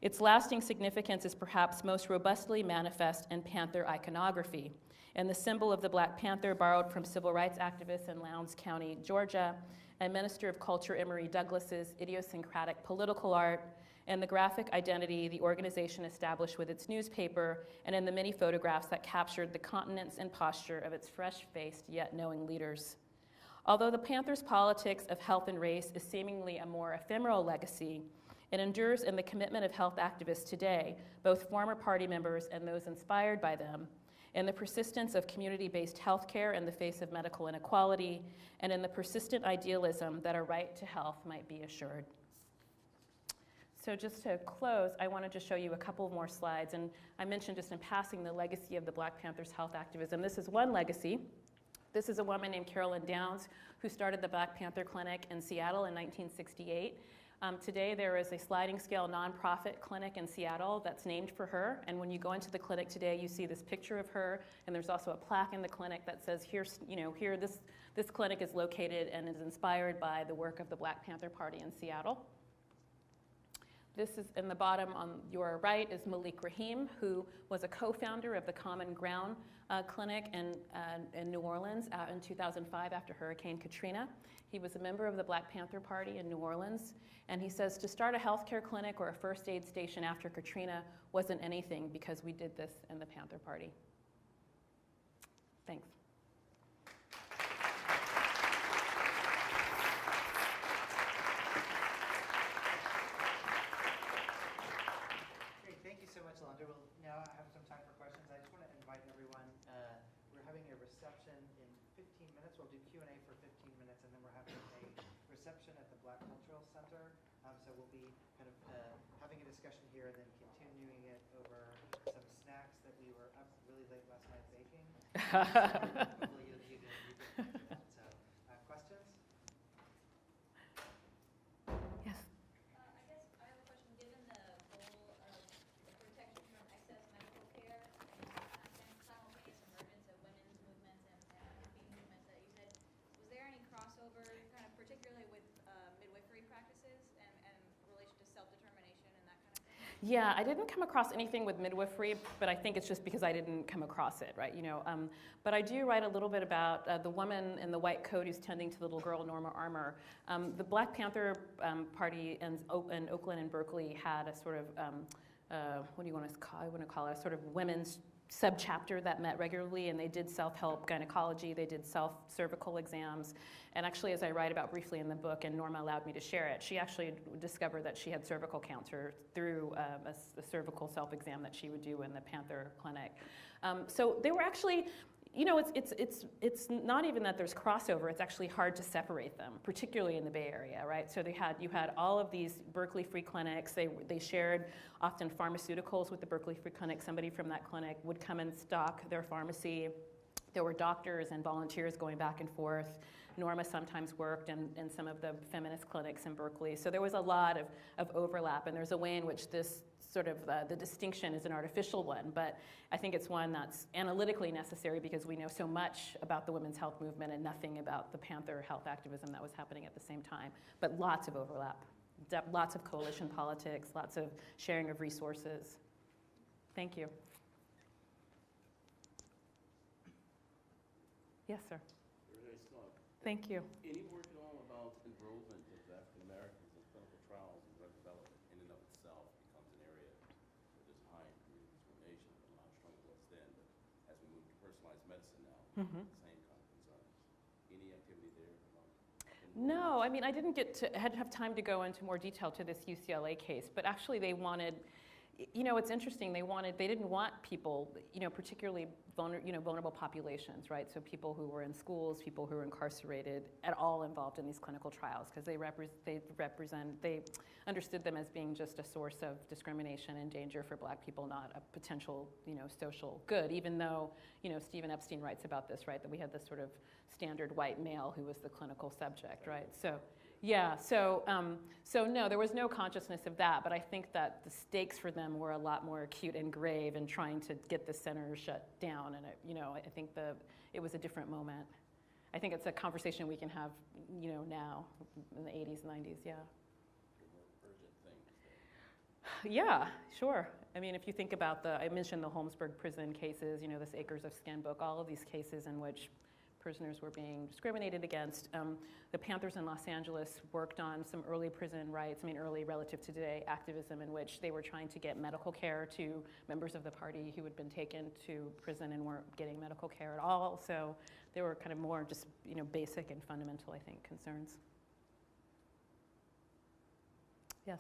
Its lasting significance is perhaps most robustly manifest in Panther iconography, and the symbol of the Black Panther borrowed from civil rights activists in Lowndes County, Georgia, and Minister of Culture Emory Douglas's idiosyncratic political art, and the graphic identity the organization established with its newspaper, and in the many photographs that captured the countenance and posture of its fresh-faced yet knowing leaders. Although the Panthers' politics of health and race is seemingly a more ephemeral legacy, it endures in the commitment of health activists today, both former party members and those inspired by them, in the persistence of community-based healthcare in the face of medical inequality, and in the persistent idealism that a right to health might be assured. So just to close, I wanted to show you a couple more slides, and I mentioned just in passing the legacy of the Black Panthers health activism. This is one legacy. This is a woman named Carolyn Downs who started the Black Panther Clinic in Seattle in 1968. Today there is a sliding scale nonprofit clinic in Seattle that's named for her, and when you go into the clinic today you see this picture of her, and there's also a plaque in the clinic that says here this clinic is located and is inspired by the work of the Black Panther Party in Seattle. This is in the bottom on your right is Malik Rahim, who was a co-founder of the Common Ground clinic in New Orleans in 2005 after Hurricane Katrina. He was a member of the Black Panther Party in New Orleans, and he says to start a healthcare clinic or a first aid station after Katrina wasn't anything because we did this in the Panther Party. Thanks. Great, thank you so much, Alondra. We'll now have some time for questions. I just want to invite everyone. We're having a reception in 15 minutes. We'll do Q&A for 15 minutes, and then we're having a reception at the Black Cultural Center. So we'll be kind of having a discussion here and then continuing it over some snacks that we were up really late last night baking. Hopefully you did that. So questions? Yes. I guess I have a question. Given the goal of protection from excess medical care and simultaneous emergence of women's movements and campaign movements that you said, was there any crossover, kind of particularly with midwifery practices and relation to self-determination and that kind of thing? Yeah, I didn't come across anything with midwifery, but I think it's just because I didn't come across it, right? But I do write a little bit about the woman in the white coat who's tending to the little girl, Norma Armour. The Black Panther Party in Oakland and Berkeley had a sort of, what do you want to call? I want to call it a sort of women's subchapter that met regularly, and they did self-help gynecology, they did self-cervical exams, and actually, as I write about briefly in the book, and Norma allowed me to share it, she actually discovered that she had cervical cancer through a cervical self-exam that she would do in the Panther Clinic. So they were actually, it's not even that there's crossover, it's actually hard to separate them, particularly in the Bay Area, right? So you had all of these Berkeley Free Clinics, they shared often pharmaceuticals with the Berkeley Free Clinic. Somebody from that clinic would come and stock their pharmacy. There were doctors and volunteers going back and forth. Norma sometimes worked in some of the feminist clinics in Berkeley. So there was a lot of overlap, and there's a way in which this sort of the distinction is an artificial one, but I think it's one that's analytically necessary because we know so much about the women's health movement and nothing about the Panther health activism that was happening at the same time, but lots of overlap, lots of coalition politics, lots of sharing of resources. Thank you. Yes, sir. Very nice talk. Thank you. Any work at all about enrollment of African Americans in clinical trials and drug development in and of itself becomes an area where there's high community discrimination and a lot of struggle was then, but as we move to personalized medicine now, the same kind of concerns. Any activity there? No, I mean, I didn't have time to go into more detail to this UCLA case, but actually they wanted, it's interesting, they didn't want people, particularly vulnerable populations, right? So people who were in schools, people who were incarcerated, at all involved in these clinical trials, because they understood them as being just a source of discrimination and danger for Black people, not a potential, social good, even though, Stephen Epstein writes about this, right? That we had this sort of standard white male who was the clinical subject, right? So, yeah, so no, there was no consciousness of that, but I think that the stakes for them were a lot more acute and grave in trying to get the center shut down, and I think it was a different moment. I think it's a conversation we can have, now, in the 80s, 90s, yeah. Yeah, sure. I mean, if you think about I mentioned the Holmesburg prison cases, this Acres of Skin book, all of these cases in which prisoners were being discriminated against. The Panthers in Los Angeles worked on some early prison rights, early relative to today, activism in which they were trying to get medical care to members of the party who had been taken to prison and weren't getting medical care at all. So they were kind of more just, basic and fundamental, I think, concerns. Yes?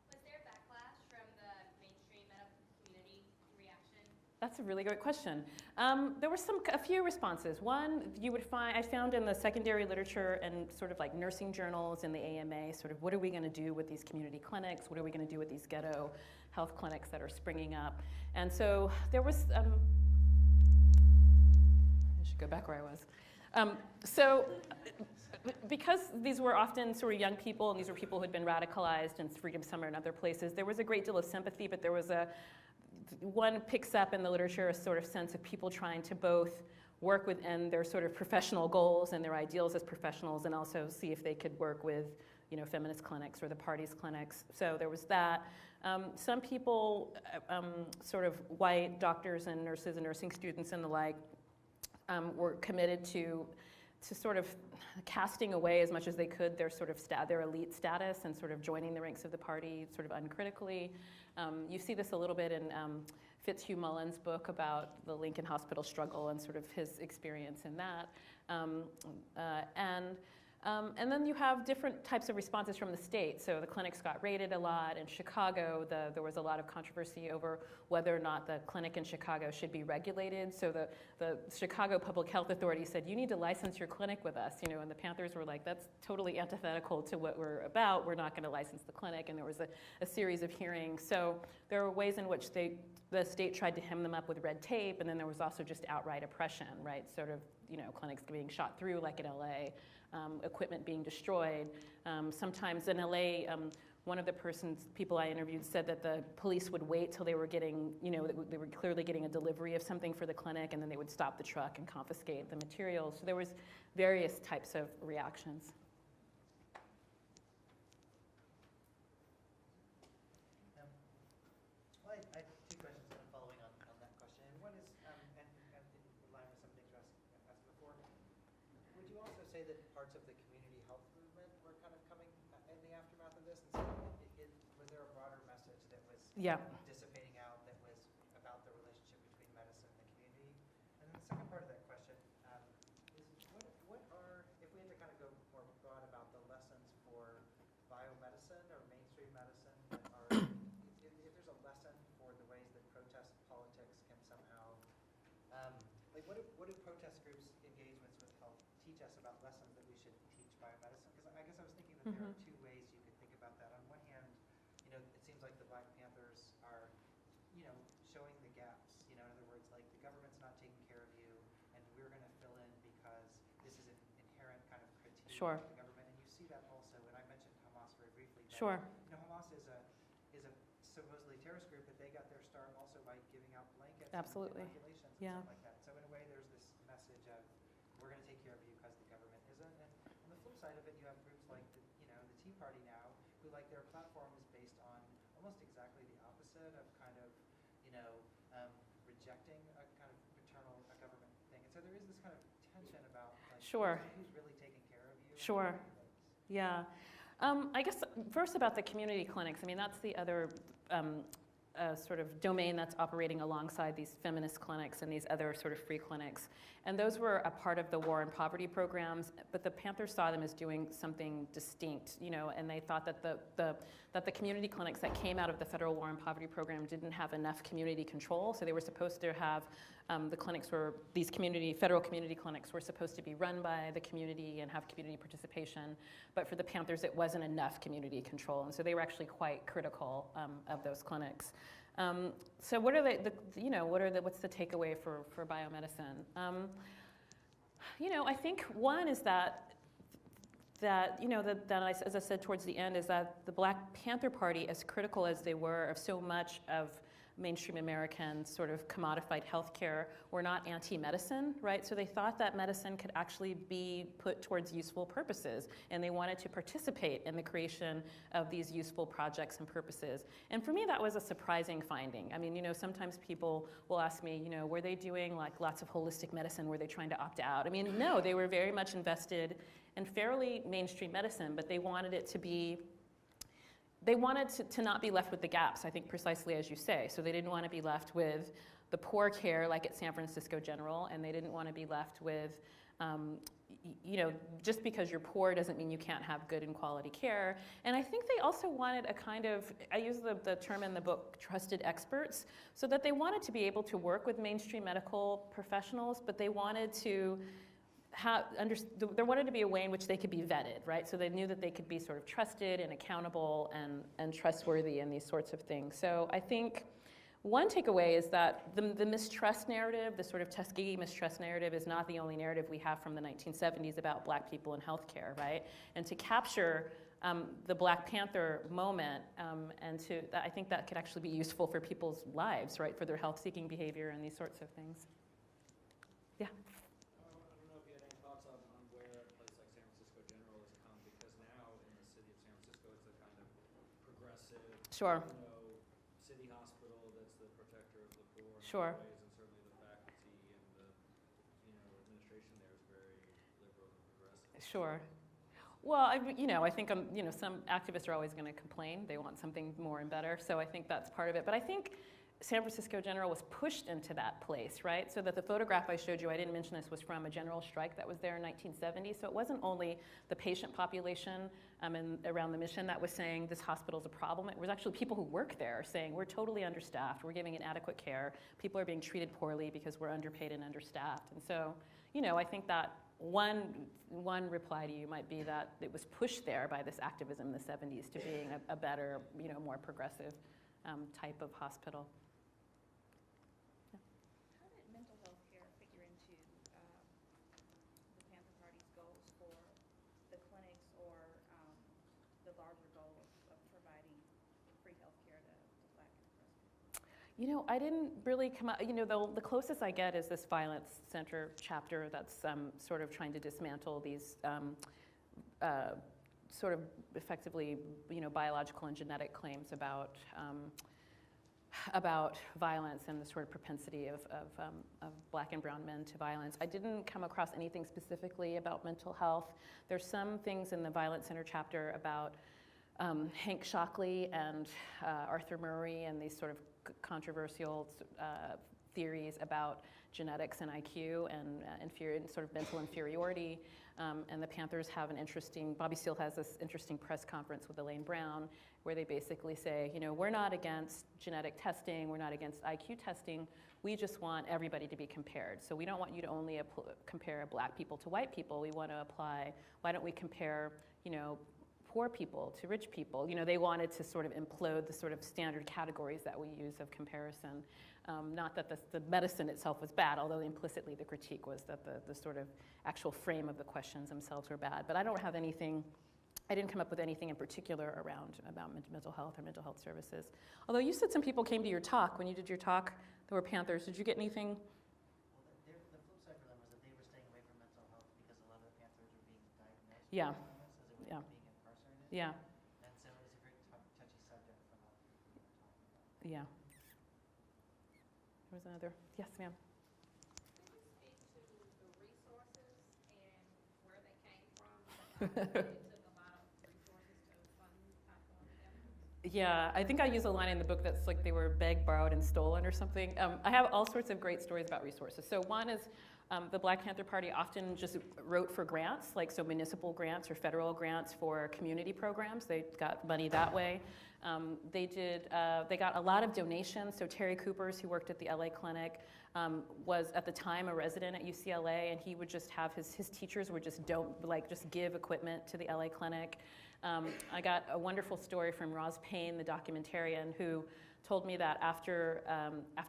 Was there backlash from the mainstream medical community reaction? That's a really great question. There were a few responses. One, I found in the secondary literature and sort of like nursing journals in the AMA, sort of what are we going to do with these community clinics? What are we going to do with these ghetto health clinics that are springing up? And so there was, I should go back where I was. Because these were often sort of young people, and these were people who had been radicalized in Freedom Summer and other places, there was a great deal of sympathy, but there was one picks up in the literature a sort of sense of people trying to both work within their sort of professional goals and their ideals as professionals, and also see if they could work with, feminist clinics or the party's clinics. So there was that. Some people, sort of white doctors and nurses and nursing students and the like, were committed to sort of casting away as much as they could their sort of their elite status and sort of joining the ranks of the party sort of uncritically. You see this a little bit in Fitzhugh Mullen's book about the Lincoln Hospital struggle and sort of his experience in that. And then you have different types of responses from the state. So the clinics got raided a lot. In Chicago, there was a lot of controversy over whether or not the clinic in Chicago should be regulated. So the Chicago Public Health Authority said, you need to license your clinic with us, and the Panthers were like, that's totally antithetical to what we're about. We're not going to license the clinic, and there was a series of hearings. So there were ways in which the state tried to hem them up with red tape, and then there was also just outright oppression, right? Sort of, clinics being shot through, like in LA. Equipment being destroyed. Sometimes in LA, one of the people I interviewed said that the police would wait till they were getting, they were clearly getting a delivery of something for the clinic, and then they would stop the truck and confiscate the materials. So there was various types of reactions. Well, I have two questions kind of following on that question. And one is, and in line with some things you asked before, would you also say that parts of the community health movement were kind of coming in the aftermath of this? And so was there a broader message that was dissipating out that was about the relationship between medicine and the community? And then the second part of that question is what are, if we had to kind of go more broad about the lessons for biomedicine or mainstream medicine that are, if there's a lesson for the ways that protest politics can somehow, like what do protest groups' engagements with health teach us about lessons that we should teach biomedicine? Because I guess I was thinking that there are two ways you could think about that. On one hand, it seems like the Black Panthers are, showing the gaps. In other words, like the government's not taking care of you, and we're going to fill in because this is an inherent kind of critique of the government. And you see that also, and I mentioned Hamas very briefly. But, Hamas is a supposedly terrorist group, but they got their start also by giving out blankets and regulations and stuff like that. So in a way, there's this message of we're going to take care of you because the government isn't. And on the flip side of it, you have groups like the Tea Party now, who like their platform is based on almost exactly the opposite of kind of rejecting a kind of paternal government thing. And so there is this kind of tension about like who's really taking care of you. Yeah. I guess first about the community clinics. I mean, that's the other sort of domain that's operating alongside these feminist clinics and these other sort of free clinics. And those were a part of the war and poverty programs, but the Panthers saw them as doing something distinct, and they thought that the community clinics that came out of the federal war and poverty program didn't have enough community control. So they were supposed to have these federal community clinics were supposed to be run by the community and have community participation. But for the Panthers, it wasn't enough community control. And so they were actually quite critical of those clinics. So what are what's the takeaway for biomedicine? I think one is that as I said towards the end, is that the Black Panther Party, as critical as they were of so much of mainstream American sort of commodified healthcare, were not anti-medicine, right? So they thought that medicine could actually be put towards useful purposes, and they wanted to participate in the creation of these useful projects and purposes. And for me, that was a surprising finding. I mean, sometimes people will ask me, were they doing like lots of holistic medicine? Were they trying to opt out? I mean, no, they were very much invested in fairly mainstream medicine, but they wanted it to be they wanted to not be left with the gaps, I think, precisely as you say. So they didn't want to be left with the poor care like at San Francisco General, and they didn't want to be left with, just because you're poor doesn't mean you can't have good and quality care. And I think they also wanted a kind of, I use the term in the book, trusted experts, so that they wanted to be able to work with mainstream medical professionals, but they wanted to there wanted to be a way in which they could be vetted, right? So they knew that they could be sort of trusted and accountable and trustworthy in these sorts of things. So I think one takeaway is that the mistrust narrative, the sort of Tuskegee mistrust narrative, is not the only narrative we have from the 1970s about Black people in healthcare, right? And to capture the Black Panther moment, I think that could actually be useful for people's lives, right? For their health-seeking behavior and these sorts of things. Yeah. Sure. Sure. ways, and certainly the faculty and the administration there is very liberal and progressive. Sure. Well, I think some activists are always going to complain. They want something more and better. So I think that's part of it. But I think San Francisco General was pushed into that place, right? So that the photograph I showed you, I didn't mention this, was from a general strike that was there in 1970. So it wasn't only the patient population and around the mission that was saying this hospital's a problem. It was actually people who work there saying we're totally understaffed. We're giving inadequate care. People are being treated poorly because we're underpaid and understaffed. And so, I think that one reply to you might be that it was pushed there by this activism in the 70s to being a better, more progressive type of hospital. How did mental health care figure into the Panther Party's goals for the clinics or the larger goal of providing free health care to Black and oppressed people? I didn't really come out, the closest I get is this Violence Center chapter that's sort of trying to dismantle these sort of effectively, biological and genetic claims about violence and the sort of propensity of Black and brown men to violence. I didn't come across anything specifically about mental health. There's some things in the Violence Center chapter about Hank Shockley and Arthur Murray and these sort of controversial theories about genetics and IQ and sort of mental inferiority. And the Panthers have Bobby Seale has this interesting press conference with Elaine Brown where they basically say, we're not against genetic testing, we're not against IQ testing, we just want everybody to be compared. So we don't want you to only compare Black people to white people, we want to apply, why don't we compare, poor people to rich people. They wanted to sort of implode the sort of standard categories that we use of comparison. Not that the medicine itself was bad, although implicitly the critique was that the sort of actual frame of the questions themselves were bad. But I didn't come up with anything in particular about mental health or mental health services. Although you said some people came to your talk. When you did your talk, there were Panthers. Did you get anything? Well, the flip side for them was that they were staying away from mental health because a lot of the Panthers were being diagnosed with Yeah. illness as they were Yeah. being incarcerated. Yeah, And so it was a very touchy subject for a lot of people who were talking about. yeah. There was another. Yes, ma'am. Could you speak to the resources and where they came from? It took a lot of resources to fund high-quality efforts. Yeah, I think I use a line in the book that's like they were begged, borrowed, and stolen or something. I have all sorts of great stories about resources. So one is the Black Panther Party often just wrote for grants, so municipal grants or federal grants for community programs. They got money that way. They got a lot of donations. So Terry Coopers, who worked at the LA clinic, was at the time a resident at UCLA, and he would just have his teachers would just give equipment to the LA clinic. I got a wonderful story from Roz Payne, the documentarian, who told me that after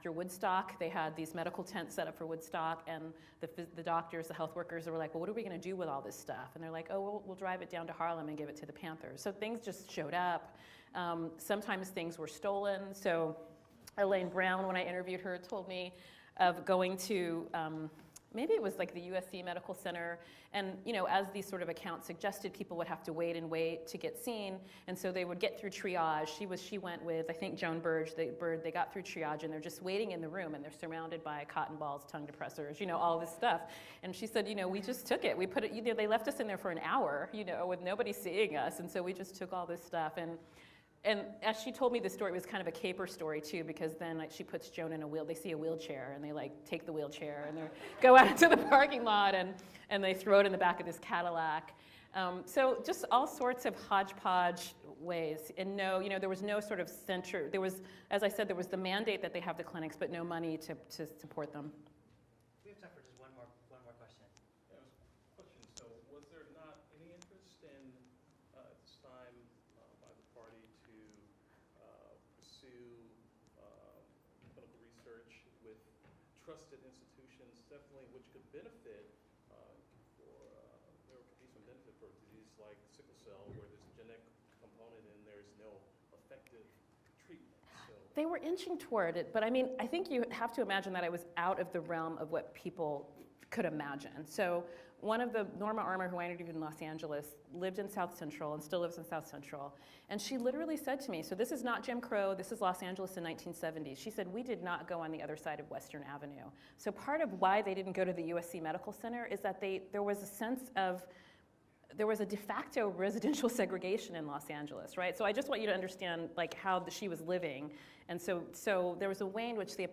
Woodstock, they had these medical tents set up for Woodstock, and the doctors, the health workers, were like, well, what are we going to do with all this stuff? And they're like, oh, we'll drive it down to Harlem and give it to the Panthers. So things just showed up. Sometimes things were stolen. So Elaine Brown, when I interviewed her, told me of going to, maybe it was like the USC Medical Center, and as these sort of accounts suggested, people would have to wait to get seen, and so they would get through triage. She went with, I think, Joan Burge. They got through triage, and they're just waiting in the room, and they're surrounded by cotton balls, tongue depressors, all this stuff. And she said, we just took it. We put it, they left us in there for an hour, with nobody seeing us, and so we just took all this stuff. And as she told me the story, it was kind of a caper story too, because then she puts Joan in they see a wheelchair, and they take the wheelchair and they go out into the parking lot and they throw it in the back of this Cadillac. So just all sorts of hodgepodge ways. And there was no sort of center. There was, as I said, there was the mandate that they have the clinics, but no money to support them. We have time for just one more question. Yeah, question. So was there not any interest in, at this time, by the party to pursue clinical research with trusted institutions, definitely, which could benefit there could be some benefit for a disease like sickle cell, where there's a genetic component and there's no effective treatment? So They were inching toward it, but I think you have to imagine that I was out of the realm of what people could imagine. So one of the, Norma Armour, who I interviewed in Los Angeles, lived in South Central and still lives in South Central. And she literally said to me, so this is not Jim Crow, this is Los Angeles in 1970s. She said, we did not go on the other side of Western Avenue. So part of why they didn't go to the USC Medical Center is that there was a sense of, there was a de facto residential segregation in Los Angeles, right? So I just want you to understand like how she was living. And so there was a way in which the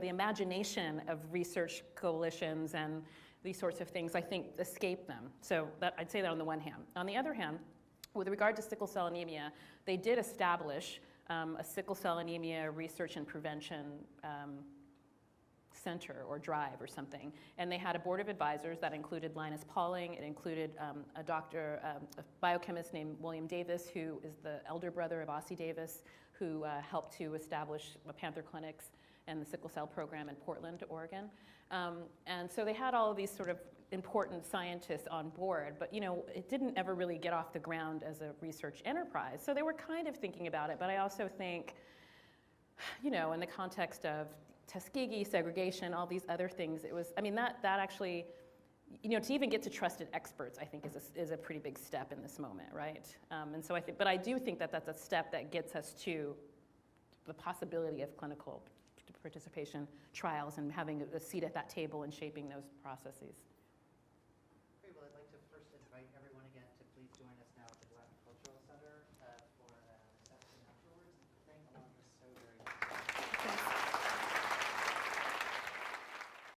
imagination of research coalitions and these sorts of things, I think, escaped them. So I'd say that on the one hand. On the other hand, with regard to sickle cell anemia, they did establish a sickle cell anemia research and prevention center or drive or something. And they had a board of advisors that included Linus Pauling. It included a biochemist named William Davis, who is the elder brother of Ossie Davis, who helped to establish Panther clinics and the sickle cell program in Portland, Oregon. And so they had all of these sort of important scientists on board, but it didn't ever really get off the ground as a research enterprise. So they were kind of thinking about it, but I also think, in the context of Tuskegee, segregation, all these other things, it was, that actually, to even get to trusted experts, I think is a pretty big step in this moment, right? And so but I do think that that's a step that gets us to the possibility of clinical participation trials and having a seat at that table and shaping those processes.